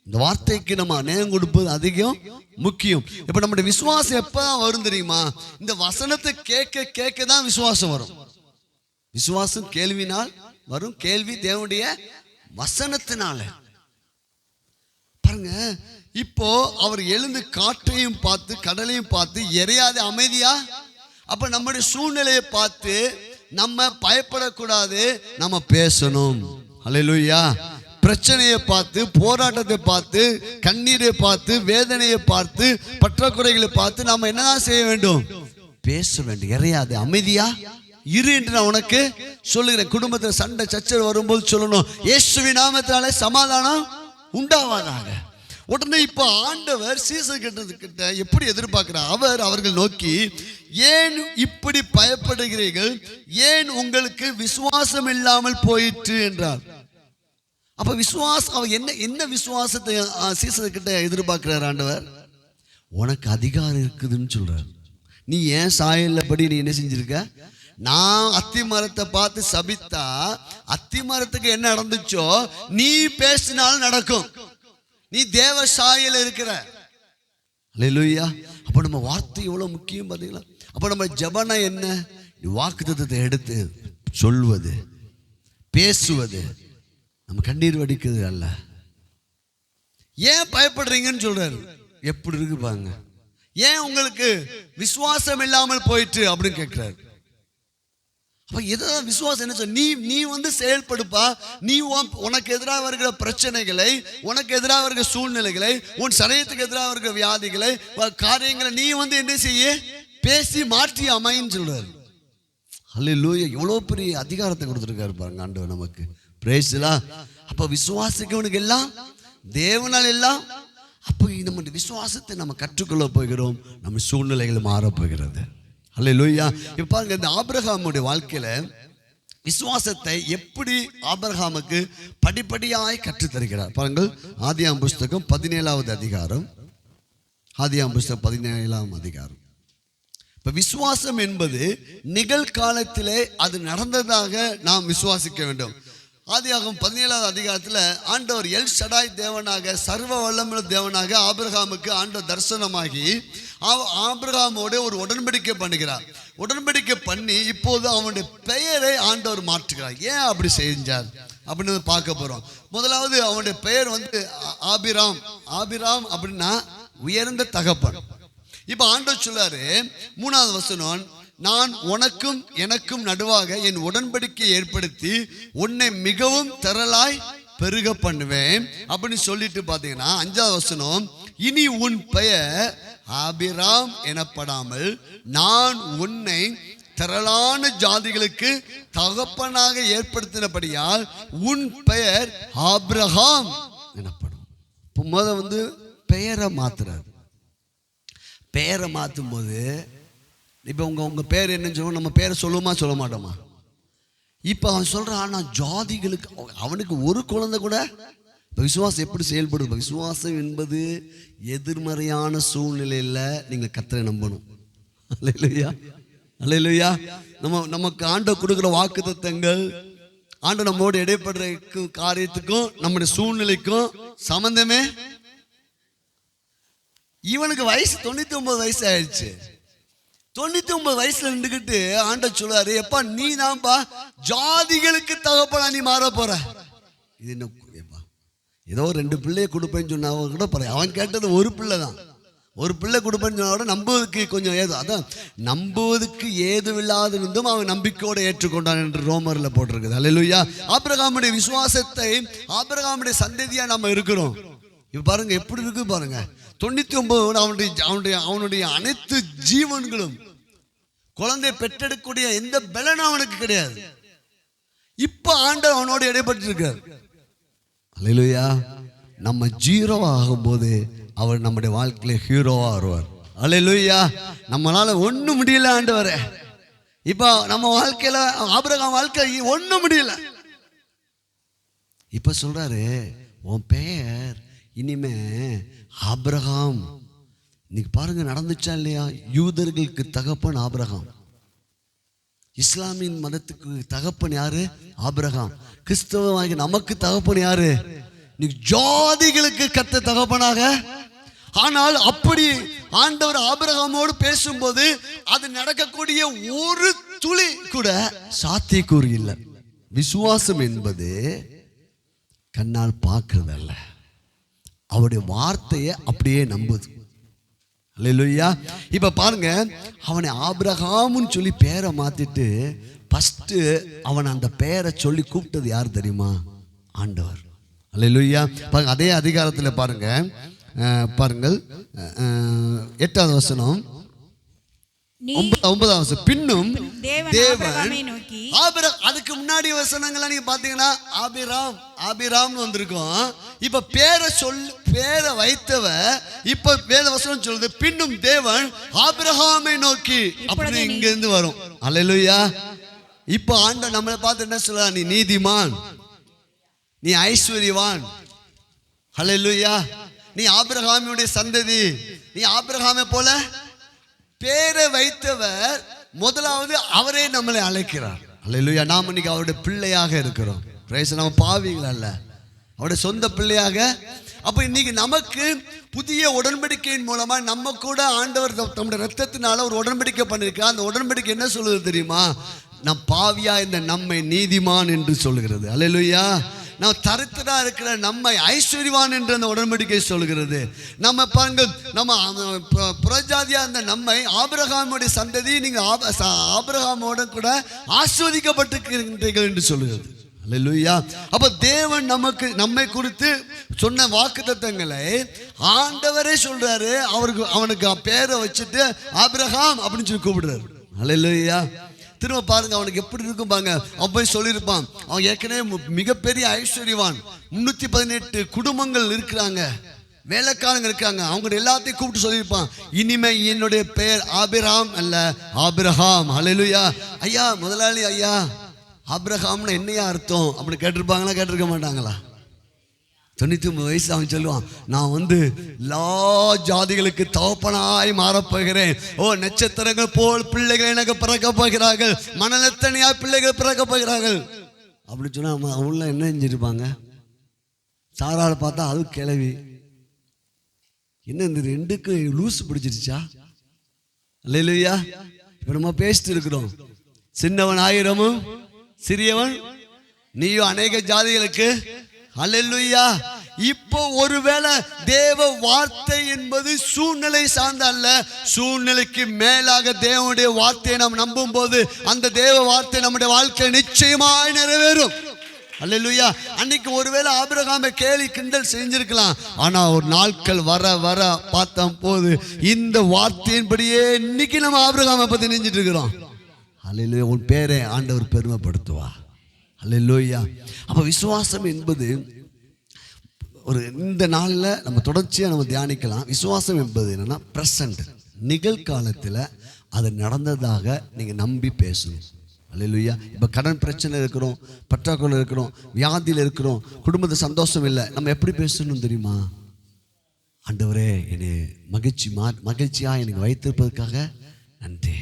இந்த வார்த்தைக்கு நம்ம நேரம் கொடுப்பது அதிகம் முக்கியம். இப்ப நம்முடைய விசுவாசம் எப்பதான் வரும் தெரியுமா? இந்த வசனத்தை கேட்க கேட்க தான் விசுவாசம் வரும். விசுவாசம் கேள்வினால் வரும், கேள்வி தேவனுடைய வசனத்தினால. பாருங்க, இப்போ அவர் எழுந்து காற்றையும் பார்த்து கடலையும் பார்த்து, எறையாத அமைதியா. அப்ப நம்முடைய சூழ்நிலையை பார்த்து நம்ம பயப்படக்கூடாது, நம்ம பேசணும். அல்லேலூயா. பிரச்சனையை பார்த்து, போராட்டத்தை பார்த்து, கண்ணீரை பார்த்து, வேதனையை பார்த்து, பற்றாக்குறைகளை பார்த்து நாம என்னதான் செய்ய வேண்டும்? பேச வேண்டும். எறையாது, அமைதியா இரு என்று நான் உனக்கு சொல்லுகிறேன். குடும்பத்தில் சண்டை சச்சரவு வரும்போது சொல்லணும், இயேசுவின் நாமத்தினாலே சமாதானம் உண்டாவதாக. உடனே இப்ப ஆண்டவர் சீசர்கிட்ட எப்படி எதிர்பார்க்கிறார்? அவர்கள் நோக்கி, ஏன் இப்படி பயப்படுகிறீர்கள்? ஏன் உங்களுக்கு விசுவாசம் இல்லாமல் போயிற்று என்றார். அப்ப விசுவாசம், அவர் என்ன விசுவாசத்தை சீசர்கிட்ட எதிர்பார்க்கிறார் ஆண்டவர்? உனக்கு அதிகாரம் இருக்குதுன்னு சொல்றார். நீ ஏன் சாயல்ல படி நீ என்ன செஞ்சிருக்க? நான் அத்தி மரத்தை பார்த்து சபித்தா அத்தி மரத்துக்கு என்ன நடந்துச்சோ நீ பேசினாலும் நடக்கும். நீ தேவ சாயல இருக்கிற. அல்லேலூயா. அப்ப நம்ம வார்த்தை எவ்வளவு முக்கியம் பாத்தீங்களா? அப்ப நம்ம ஜெபனா என்ன? வாக்குத்தத்தத்தை எடுத்து சொல்வது, பேசுவது, நம்ம கண்ணீர் வடிக்கிறது அல்ல. ஏன் பயப்படுறீங்கன்னு சொல்றாரு. எப்படி இருக்கு பாருங்க. ஏன் உங்களுக்கு விசுவாசம் இல்லாமல் போயிட்டு அப்படின்னு கேட்கிறாரு. அப்ப எதாவது விசுவாசம் என்ன சொல்ல? நீ வந்து செயல்படுப்பா. நீ உனக்கு எதிராக வருகிற பிரச்சனைகளை, உனக்கு எதிராக வருகிற சூழ்நிலைகளை, உன் சரீரத்துக்கு எதிராக வருகிற வியாதிகளை, காரியங்களை நீ வந்து என்ன செய்ய? பேசி மாற்றி அமைன்னு சொல்றாரு. அல்லேலூயா. எவ்வளவு பெரிய அதிகாரத்தை கொடுத்துருக்காரு பாருங்க ஆண்டவர் நமக்கு. Praise the Lord. அப்ப விசுவாசிக்கவனுக்கு எல்லாம் தேவனால் எல்லாம். அப்போ நம்ம விசுவாசத்தை நம்ம கற்றுக்கொள்ள போகிறோம். நம்ம சூழ்நிலைகள் மாறப்போகிறது. அல்லேலூயா. இப்ப பாருங்க, இந்த ஆபிரகாமுடைய வாழ்க்கையில விசுவாசத்தை எப்படி ஆபிரகாமுக்கு படிப்படியாய் கற்றுத்தருகிறார் பாருங்கள். ஆதியாகமம் புஸ்தகம் 17வது அதிகாரம். ஆதியாகமம் புஸ்தகம் 17ஆம் அதிகாரம். இப்ப விசுவாசம் என்பது நிகழ்காலத்திலே அது நடந்ததாக நாம் விசுவாசிக்க வேண்டும். ஆதியாகமம் 17வது அதிகாரத்தில் ஆண்டவர் எல் ஷடாய் தேவனாக, சர்வ வல்லமையுள்ள தேவனாக ஆபிரகாமுக்கு ஆண்டவர் தரிசனமாகி ஆபிரகாமோட ஒரு உடன்படிக்கை பண்ணுகிறார். உடன்படிக்கை பண்ணி இப்போது அவனுடைய பெயரை ஆண்டவர் மாற்றுகிறார். ஏன் அப்படி செஞ்சார் அப்படின்னு பார்க்க போறோம். முதலாவது அவனுடைய பெயர் வந்து ஆபிராம். ஆபிராம் அப்படின்னா உயர்ந்த தகப்பன். இப்ப ஆண்டவர் சொல்றாரு 3வது வசனம், நான் உனக்கும் எனக்கும் நடுவாக என் உடன்படிக்கை ஏற்படுத்தி உன்னை மிகவும் திரளாய் பெருக பண்ணுவேன் அப்படின்னு சொல்லிட்டு பாத்தீங்கன்னா 5வது வசனம், இனி உன் பெயர் ஆபிராம் எனப்படாமல் நான் உன்னை திரளான ஜாதிகளுக்கு தகப்பனாக ஏற்படுத்தினபடியால் உன் பெயர் ஆபிரகாம் எனப்படும். இப்போ முதல்ல பெயரை மாத்துறார். பெயரை மாற்றும் போது இப்போ உங்க பேர் என்னன்னு சொல்லுவோம், நம்ம பேரை சொல்லுவோமா சொல்ல மாட்டோமா? இப்போ அவன் சொல்றான், நான் ஜாதிகளுக்கு, அவனுக்கு ஒரு குழந்தை கூட. விசுவாசம் எப்படி செயல்படும்? விசுவாசம் என்பது எதிர்மறையான சூழ்நிலையில் நீங்கள் கர்த்தரை நம்பணும். அல்லேலூயா, அல்லேலூயா. நமக்கு ஆண்டவர் கொடுக்குற வாக்குத்தத்தங்கள், ஆண்டவர் நம்மோடு இடைப்படுற காரியத்துக்கும் நம்முடைய சூழ்நிலைக்கும் சம்பந்தமே. இவனுக்கு வயசு 99 வயசு ஆயிடுச்சு. 99 வயசுல நின்றுக்கிட்டு ஆண்டவர் சொல்றாரு, எப்பா நீ தான்ப்பா ஜாதிகளுக்கு தகப்பனா நீ மாற போற. இது என்ன ஏதோ 2 பிள்ளைய கொடுப்பேன்னு சொன்னா கூட போற. அவன் கேட்டது ஒரு பிள்ளை தான். ஒரு பிள்ளை கொடுப்பேன்னு சொன்னா கூட நம்புவதற்கு கொஞ்சம் ஏது, அதான் நம்புவதற்கு ஏதுவில்லாத இருந்தும் அவன் நம்பிக்கையோடு ஏற்றுக்கொண்டான் என்று ரோமர்ல போட்டிருக்குது. அல்லேலூயா. ஆபிரகாமுடைய விசுவாசத்தை, ஆபிரகாமுடைய சந்ததியா நம்ம இருக்கிறோம். இப்ப பாருங்க எப்படி இருக்கு பாருங்க. 99 அவனுடைய அனைத்து ஜீவன்களும் குழந்தை பெற்றெடுக்கக்கூடிய எந்த பலனும் அவனுக்கு கிடையாது. இப்ப ஆண்டவர் அவனோடு இடைப்பட்டு இருக்கார். அல்லேலூயா. நம்ம ஜீரோவா ஆகும்போது அவர் நம்முடைய வாழ்க்கையில ஹீரோவா வருவார். அல்லேலூயா. நம்மளால ஒண்ணும் முடியல ஆண்டவரே. இப்ப நம்ம வாழ்க்கையில ஆபிரகாம் வாழ்க்கை ஒண்ணும் முடியல. இப்ப சொல்றாரு, உன் பெயர் இனிமே ஆபிரகாம். இன்னைக்கு பாருங்க நடந்துச்சா இல்லையா? யூதர்களுக்கு தகப்பன் ஆபிரகாம், இஸ்லாமின் மதத்துக்கு தகப்பன் யாரு? ஆபிரகாம். கிறிஸ்தவமாகி நமக்கு தகப்பன் யாரு? இன்னைக்கு ஜாதிகளுக்கு கர்த்தர் தகப்பனாக. ஆனால் அப்படி ஆண்டவர் ஆபிரகாமோடு பேசும்போது அது நடக்கக்கூடிய ஒரு துளி கூட சாத்தியக்கூறு இல்லை. விசுவாசம் என்பது கண்ணால் பார்க்கறதல்ல, அவருடைய வார்த்தையை அப்படியே நம்புது. அல்லேலூயா. இப்ப பாருங்க, அவனை ஆபிரகாம்னு சொல்லி பேரை மாத்திட்டு ஃபர்ஸ்ட் அவன் அந்த பேரை சொல்லி கூப்பிட்டது யார் தெரியுமா? ஆண்டவர். அல்லேலூயா. பாருங்க அதே அதிகாரத்தில் பாருங்க, பாருங்கள் 8வது வசனம் 9வது வசனம். பின்னும் தேவன் அதுக்கு முன்னாடி வசனங்களை நீங்க பாத்தீங்கன்னா ஆபிராம்னு வந்திருக்கும். இப்ப பேரை வைத்தவ இப்ப வேத வசனம் சொல்லுது, பின்னும் தேவன் ஆபிரகாமை நோக்கி அப்படின்னு இங்க இருந்து வரும். அல்லேலூயா. இப்ப ஆண்டவர் நம்மளை பார்த்து என்ன சொல்ற? நீ நீதிமான், நீ ஐஸ்வர்யவான். அல்லேலூயா. நீ ஆபிரகாமுடைய சந்ததி, நீ ஆபிரகாமை போல. பேரை வைத்தவர் முதலாவது அவரே நம்மளை அழைக்கிறார். அல்லேலூயா. நாம் இன்னைக்கு அவருடைய பிள்ளையாக இருக்கிறோம். நம்ம பாவிகள் அல்ல, அவருடைய சொந்த பிள்ளையாக. அப்ப இன்னைக்கு நமக்கு புதிய உடன்படிக்கையின் மூலமா நம்ம கூட ஆண்டவர் தம்முடைய ரத்தத்தினால ஒரு உடன்படிக்கை பண்ணிருக்கார். அந்த உடன்படிக்கை என்ன சொல்லுது தெரியுமா? நம் பாவியா இந்த நம்மை நீதிமான் என்று சொல்லுகிறது. அல்லேலூயா. நம்ம தரித்திரா இருக்கிற நம்மை ஐஸ்வர்யவான் என்று அந்த உடன்படிக்கை சொல்கிறது. நம்ம பாருங்க, நம்ம புறஜாதியா இருந்த நம்மை ஆபிரகாமுடைய சந்ததி, நீங்க ஆபிரகாமோட கூட ஆஸ்வதிக்கப்பட்டிருக்கிறீர்கள் என்று சொல்லுகிறது. அல்லேலூயா. அப்ப தேவன் நம்மை குறித்து சொன்ன வாக்குத்தத்தங்களை ஆண்டவரே சொல்றாரு. அவனுக்கு பேரை வச்சுட்டு ஆபிரகாம் அப்படின்னு சொல்லி கூப்பிடுறாரு. அல்லேலூயா. திரும்ப பாருங்க அவனுக்கு எப்படி இருக்கும் பாருங்க. அவன் போய் சொல்லியிருப்பான், அவன் ஏற்கனவே மிகப்பெரிய ஐஸ்வர்யவான், 318 குடும்பங்கள் இருக்கிறாங்க, வேலைக்காரங்க இருக்காங்க. அவங்க எல்லாத்தையும் கூப்பிட்டு சொல்லியிருப்பான், இனிமே என்னுடைய பெயர் ஆபிராம் அல்ல ஆபிரகாம். அல்லேலூயா. ஐயா முதலாளி, ஐயா ஆபிரகாம்னு என்னையா அர்த்தம் அப்படின்னு கேட்டிருப்பாங்களா? கேட்டிருக்க மாட்டாங்களா? 99 வயசு அவன் சொல்லுவான், நான் எல்லா ஜாதிகளுக்கு தகப்பனாய் மாறப்போகிறேன். ஓ நட்சத்திரங்கள் போல் பிள்ளைகள் எனக்கு பிறக்க போகிறார்கள், மணலத்தனையா பிள்ளைகள் பிறக்க போகிறார்கள் அப்படின்னு சொன்னா அவங்கள என்ன செஞ்சிருப்பாங்க? சாராள பார்த்தா அது கிளவி, என்ன இந்த 2க்கு லூசு பிடிச்சிருச்சா? அல்லேலூயா. இப்ப நம்ம பேசிட்டு இருக்கிறோம், சின்னவன் 1000 சிறியவன் நீயும் அநேக ஜாதிகளுக்கு. அல்லேலூயா. இப்போ ஒருவேளை தேவ வார்த்தை என்பது சூழ்நிலை சார்ந்த அல்ல, சூழ்நிலைக்கு மேலாக தேவனுடைய வார்த்தையை நாம் நம்பும் போது அந்த தேவ வார்த்தை நம்முடைய வாழ்க்கை நிச்சயமாய் நிறைவேறும். அல்லேலூயா. அன்னைக்கு ஒருவேளை ஆபிரகாமை கேலி கிண்டல் செஞ்சிருக்கலாம், ஆனா ஒரு நாட்கள் வர வர பார்த்த போது இந்த வார்த்தையின்படியே இன்னைக்கு நம்ம ஆபிரகாமை பத்தி நினைச்சிட்டு இருக்கிறோம். அல்லேலூயா. உன் பேரை ஆண்டவர் பெருமைப்படுத்துவா. அல்லேலூயா. அப்ப விசுவாசம் என்பது ஒரு இந்த நாளில் நம்ம தொடர்ச்சியாக நம்ம தியானிக்கலாம். விசுவாசம் என்பது என்னன்னா பிரசன்ட், நிகழ்காலத்தில் அது நடந்ததாக நீங்கள் நம்பி பேசணும். அல்லேலூயா. இப்போ கடன் பிரச்சனை இருக்கிறோம், பற்றாக்குறை இருக்கிறோம், வியாதியில் இருக்கிறோம், குடும்பத்தில் சந்தோஷம் இல்லை, நம்ம எப்படி பேசணும் தெரியுமா? ஆண்டவரே என்னை மகிழ்ச்சியாக எனக்கு வைத்திருப்பதற்காக நன்றி.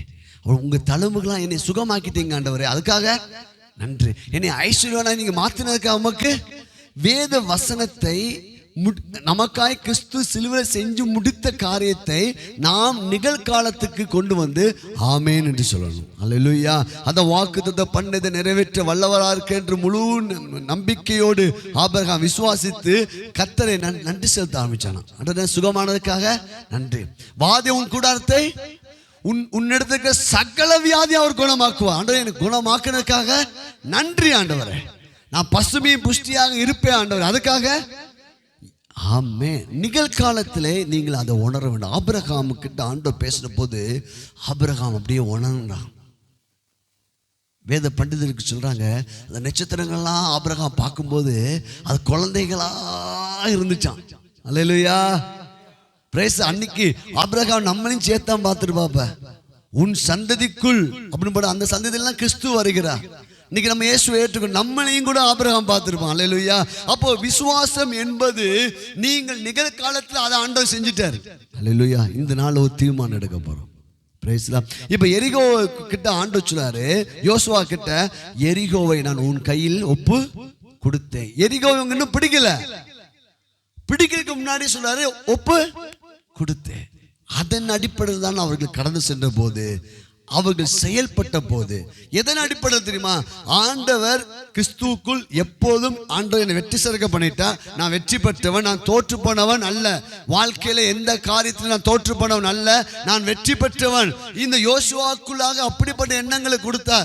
உங்கள் தழும்புகளாம் என்னை சுகமாக்கிட்டீங்க ஆண்டவரே, அதுக்காக நன்றி. என்னை ஐஸ்வர்யவானா நீங்கள் மாற்றினதுக்காக உமக்கு. வேத வசனத்தை நமக்காய் கிறிஸ்து சிலுவையில் செஞ்சு முடித்த காரியத்தை நாம் நிகழ்காலத்துக்கு கொண்டு வந்து ஆமேன் என்று சொல்லணும். அல்லேலூயா. அந்த வாக்குத்தத்த பண்ணதை நிறைவேற்ற வல்லவராக இருக்க என்று முழு நம்பிக்கையோடு ஆபிரகாம் விசுவாசித்து கர்த்தரை நன்றி செலுத்த ஆரம்பிச்சானா. சுகமானதுக்காக நன்றி. வாதி உன் கூடாரத்தை உன்னிடத்துக்கு சகல வியாதி அவர் குணமாக்குவா. ஆண்டவரே எனக்கு குணமாக்குனதுக்காக நன்றி ஆண்டவரே. நான் பசுமையும் புஷ்டியாக இருப்பேன் ஆண்டவரே, அதுக்காக ஆமே. நிகழ்காலத்திலே நீங்கள் அதை உணர வேண்டும். ஆபிரகாம் கிட்ட ஆண்டவர் பேசின போது ஆபிரகாம் அப்படியே உணர்ந்தான். வேத பண்டிதருக்கு சொல்றாங்க, அந்த நட்சத்திரங்கள்லாம் ஆபிரகாம் பார்க்கும்போது அது குழந்தைகளா இருந்துச்சான். அல்லேலூயா. பிரைஸ். அன்னைக்கு ஆபிரகாம் நம்மளையும் சேர்த்தான் பார்த்துருப்பாப்ப. உன் சந்ததிக்குள் அப்படின்னு அந்த சந்ததியெல்லாம் கிறிஸ்து வருகிறார். இன்னைக்கு நம்ம இயேசுவை ஏற்றுக்கணும், நம்மளையும் கூட ஆபிரகாம் பார்த்துருப்போம். அல்லேலூயா. அப்போ விசுவாசம் என்பது நீங்கள் நிகழ்காலத்தில் அதை ஆண்டவர் செஞ்சுட்டாரு. அல்லேலூயா. இந்த நாள் ஒரு தீர்மானம் எடுக்க போறோம். இப்ப எரிகோ கிட்ட ஆண்டவர் சொன்னாரு யோசுவா கிட்ட, எரிகோவை நான் உன் கையில் ஒப்பு கொடுத்தேன். எரிகோ இன்னும் பிடிக்கல, பிடிக்கிறதுக்கு முன்னாடி சொன்னாரு ஒப்பு கொடுத்தேன். அதன் அடிப்படையில் தான் அவர்கள் கடந்து சென்ற போது, அவர்கள் செயல்பட்ட போது, எதன் அடிப்படையில் தெரியுமா? ஆண்டவர் கிறிஸ்துவுக்குள் எப்போதும் ஆண்டவர் என்னை வெற்றி சிறக்க பண்ணிட்டா, நான் வெற்றி பெற்றவன், நான் தோற்று போனவன் அல்ல. வாழ்க்கையில எந்த காரியத்தில் நான் தோற்று போனவன் அல்ல, நான் வெற்றி பெற்றவன். இந்த யோசுவாக்குள்ளாக அப்படிப்பட்ட எண்ணங்களை கொடுத்தா,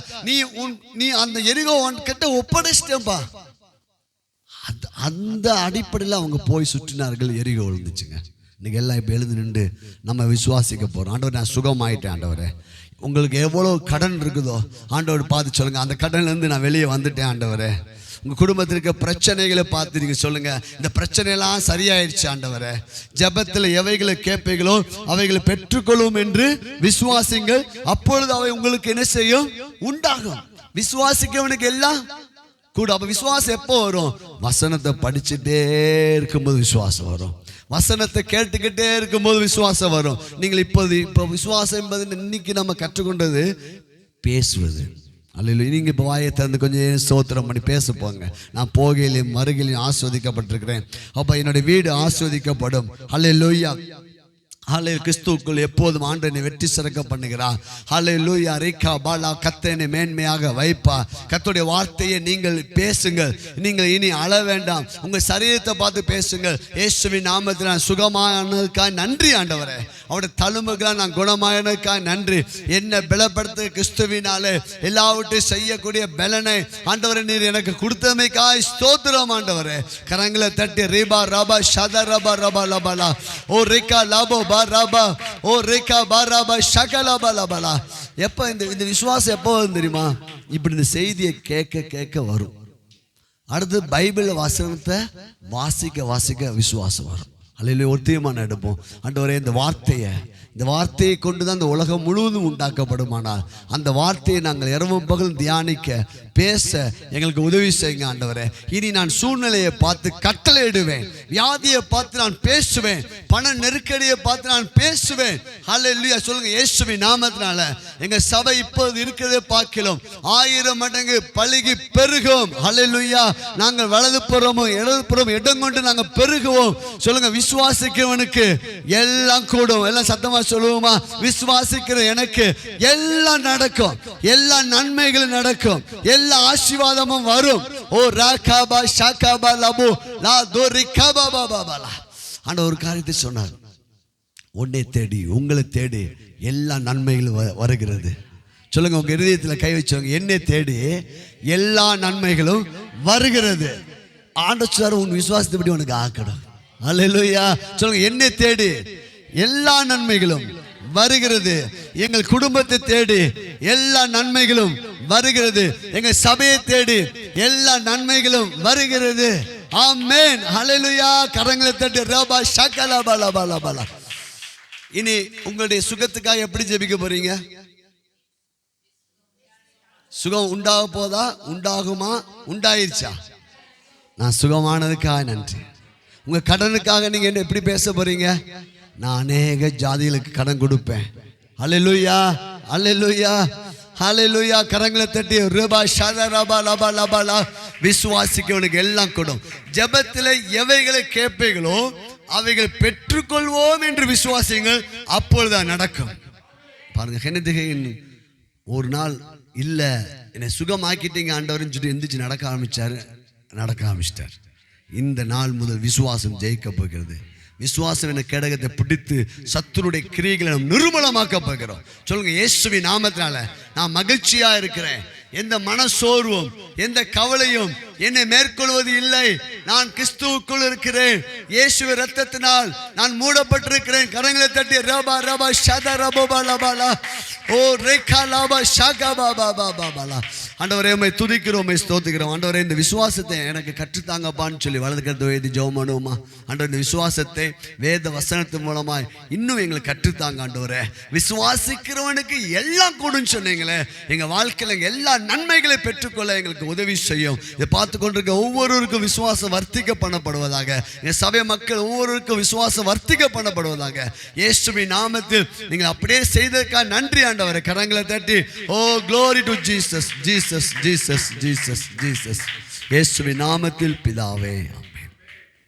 நீ அந்த எரிகோ கிட்ட ஒப்படைச்சிட்டேன்பா. அந்த அடிப்படையில் அவங்க போய் சுற்றினார்கள். எரிகோ விழுந்துச்சுங்க. இன்னைக்கு எல்லாம் இப்போ எழுந்து நின்று நம்ம விசுவாசிக்க போறோம். ஆண்டவர் நான் சுகமாயிட்டேன் ஆண்டவரே. உங்களுக்கு எவ்வளோ கடன் இருக்குதோ ஆண்டவர் பார்த்து சொல்லுங்க, அந்த கடன்லேருந்து நான் வெளியே வந்துட்டேன் ஆண்டவரே. உங்கள் குடும்பத்தில் இருக்க பிரச்சனைகளை பார்த்து நீங்கள் சொல்லுங்க, இந்த பிரச்சனையெல்லாம் சரியாயிடுச்சு ஆண்டவரே. ஜெபத்தில் எவைகளை கேட்பீங்களோ அவைகளை பெற்றுக்கொள்ளும் என்று விசுவாசிங்கள், அப்பொழுது அவை உங்களுக்கு என்ன செய்யும்? உண்டாகும். விசுவாசிக்கவனுக்கு எல்லாம் கூட. அப்ப விசுவாசம் எப்போ வரும்? வசனத்தை படிச்சுட்டே இருக்கும்போது விசுவாசம் வரும். வசனத்தை கேட்டுக்கிட்டே இருக்கும்போது விசுவாசம் வரும். நீங்கள் இப்போ விசுவாசம் என்பது இன்னைக்கு நம்ம கற்றுக்கொண்டது பேசுவது. அல்லேலூயா. நீங்க இப்போ வாயை திறந்து கொஞ்சம் ஸ்தோத்திரம் பண்ணி பேச போங்க. நான் போகையிலையும் மறுகையிலையும் ஆஸ்வதிக்கப்பட்டிருக்கிறேன். அப்ப என்னுடைய வீடு ஆஸ்வதிக்கப்படும். அல்லேலூயா. ஹல்லேலூயா. கிறிஸ்துவுக்குள் எப்போதும் ஆண்டவரை வெற்றி சிறக்க பண்ணுகிறார். ஹல்லேலூயா. ரேகா பாலா கர்த்தரை மேன்மையாக வைப்பா. கர்த்தருடைய வார்த்தையை நீங்கள் பேசுங்கள். நீங்கள் இனி அழ வேண்டாம். உங்கள் சரீரத்தை பார்த்து பேசுங்கள். இயேசுவின் நாமத்தில் நான் சுகமானதுக்காக நன்றி ஆண்டவரே. அவருடைய தழும்புகளால் நான் குணமானதுக்காக நன்றி. என்ன பலப்படுத்த கிறிஸ்துவினாலே எல்லாவற்றையும் செய்யக்கூடிய பலனை ஆண்டவரே நீர் எனக்கு கொடுத்தமைக்காய் ஸ்தோத்திரம் ஆண்டவரே. கரங்களை தட்டி ரீபா ரபா ஷத ரபா ரபா லபலா ஓ ரேகா லாபோ பாராபா ஓ ரேகா பாராபா ஷகலபா லபலா. எப்போ இந்த விசுவாசம் எப்போ வரும் தெரியுமா? இப்படி இந்த செய்தியை கேட்க வரும். அடுத்து பைபிள் வசனத்தை வாசிக்க விசுவாசம் வரும். அல்லேலூயா. ஒரு தீர்மானம் எடுப்போம். ஆண்டவரே இந்த வார்த்தையை கொண்டு தான் இந்த உலகம் முழுவதும் உண்டாக்கப்படுமானால் அந்த வார்த்தையை நாங்கள் இரவும் பகலும் தியானிக்க பேச எங்களுக்கு உதவி செய்யுங்க ஆண்டவரே. இனி நான் சூழ்நிலையை பார்த்து கட்டளையிடுவேன், வியாதியை பார்த்து நான் பேசுவேன், பண நெருக்கடியை பார்த்து நான் பேசுவேன். ஹல்லேலூயா. சொல்லுங்க, இயேசுவின் நாமத்தினால எங்க சபை இப்போது இருக்கிறதே பார்க்கலாம் 1000 மடங்கு பலுகி பெருகும். ஹல்லேலூயா. நாங்கள் வலது புறமும் இடது புறம் இடம் கொண்டு நாங்கள் பெருகுவோம். சொல்லுங்க, விசுவாசிக்கிறவனுக்கு எல்லாம் கூடும். எல்லாம் சத்தமா சொல்லுவோமா? விசுவாசிக்கிற எனக்கு எல்லாம் நடக்கும், எல்லா நன்மைகளும் நடக்கும், எல்லா ஆசீர்வாதமும் வரும். ஓ ராகாபா ஷாகாபா லபு லா தோரிகாபா பாபாலா. ஆண்டவர் ஒரு காரியத்தை சொன்னார், உன்னை தேடி உங்களை தேடி எல்லா நன்மைகளும் வருகிறது. சொல்லுங்க, உங்க இருதயத்தில் கை வச்சவங்க, என்னை தேடி எல்லா நன்மைகளும் வருகிறது. ஆண்டவர் சொன்னார், உன் விசுவாசத்தை படி உனக்கு ஆக்கணும். அல்லேலூயா. சொல்லுங்க, என்னை தேடி எல்லா நன்மைகளும் வருகிறது. எங்கள் குடும்பத்தை தேடி எல்லா நன்மைகளும் வருகிறது. எங்கள் சபையை தேடி எல்லா நன்மைகளும் வருகிறது. ஆமென். ஹல்லேலூயா. கரங்களை தட்டி ரபா ஷகலா பலா பலா பலா. இனி உங்களுடைய சுகத்துக்காக எப்படி ஜெபிக்க போறீங்க? சுகம் உண்டாக போதா? உண்டாகுமா? உண்டாயிருச்சா? நான் சுகமானதுக்காக நன்றி. உங்க கடனுக்காக நீங்க என்ன எப்படி பேச போறீங்க? நான் அநேக ஜாதிகளுக்கு கடன் கொடுப்பேன். அல்லேலூயா, அல்லேலூயா, அல்லேலூயா. கரங்களை தட்டி ரபா ஷதா ரபா லபா லபா லா. விசுவாசிக்கவனுக்கு எல்லாம் கொடும். ஜெபத்தில் எவைகளை கேட்பீங்களோ அவைகள் பெற்றுக்கொள்வோம் என்று விசுவாசிங்கள், அப்பொழுதுதான் நடக்கும். பாருங்க, ஹெனதிகையின் ஒரு நாள் இல்ல என்னை சுகமாக்கிட்டீங்க ஆண்டவர்னு சொல்லி எந்திரிச்சு நடக்க ஆரம்பிச்சிட்டார். இந்த நாள் முதல் விசுவாசம் ஜெயிக்க போகிறது. விசுவாசம் என்ற கேடகத்தை பிடித்து சத்துருடைய கிரியைகளை நாம் நிர்மூலமாக்க போகிறோம். சொல்லுங்க, இயேசுவின் நாமத்தினால நான் மகிழ்ச்சியா இருக்கிறேன். எந்த மனசோர்வும் எந்த கவலையும் என்னை மேற்கொள்வது இல்லை. நான் கிறிஸ்துவுக்குள் இருக்கிறேன். இயேசுவின் இரத்தத்தினால் நான் மூடப்பட்டிருக்கிறேன். கரங்களை தட்டி ரபா ரபா ஷதா ரபா லபா ஓ ரேகா லபா ஷகா பாபா பாபா. ஆண்டவரே, உம்மை துதிக்கிறோம், உம்மை ஸ்தோத்திக்கிறோம். ஆண்டவரே, இந்த விசுவாசத்தை எனக்கு கற்றுத்தாங்கப்பான்னு சொல்லி வலது கருத்து எழுதி ஜெபம் பண்ணுவோமா? ஆண்டவர், இந்த விசுவாசத்தை வேத வசனத்தின் மூலமாய் இன்னும் எங்களுக்கு கற்றுத்தாங்க. ஆண்டவரே, விசுவாசிக்கிறவனுக்கு எல்லாம் கூடுன்னு சொன்னீங்களே, எங்க வாழ்க்கையில எல்லா நன்மைகளை பெற்றுக்கொள்ள எங்களுக்கு உதவி செய்யும். இதை பார்த்து கொண்டிருக்க ஒவ்வொருவருக்கும் விசுவாசம் வர்த்திக்க பண்ணப்படுவதாக. என் சபை மக்கள் ஒவ்வொருவருக்கும் விசுவாசம் வர்த்திக்க பண்ணப்படுவதாக. இயேசுவின் நாமத்தில் நீங்கள் அப்படியே செய்ததற்காக நன்றி ஆண்டவரே. கரங்களை தட்டி ஓ glory to Jesus, Jesus, Jesus, Jesus, Jesus. இயேசுவின் நாமத்தில் பிதாவே.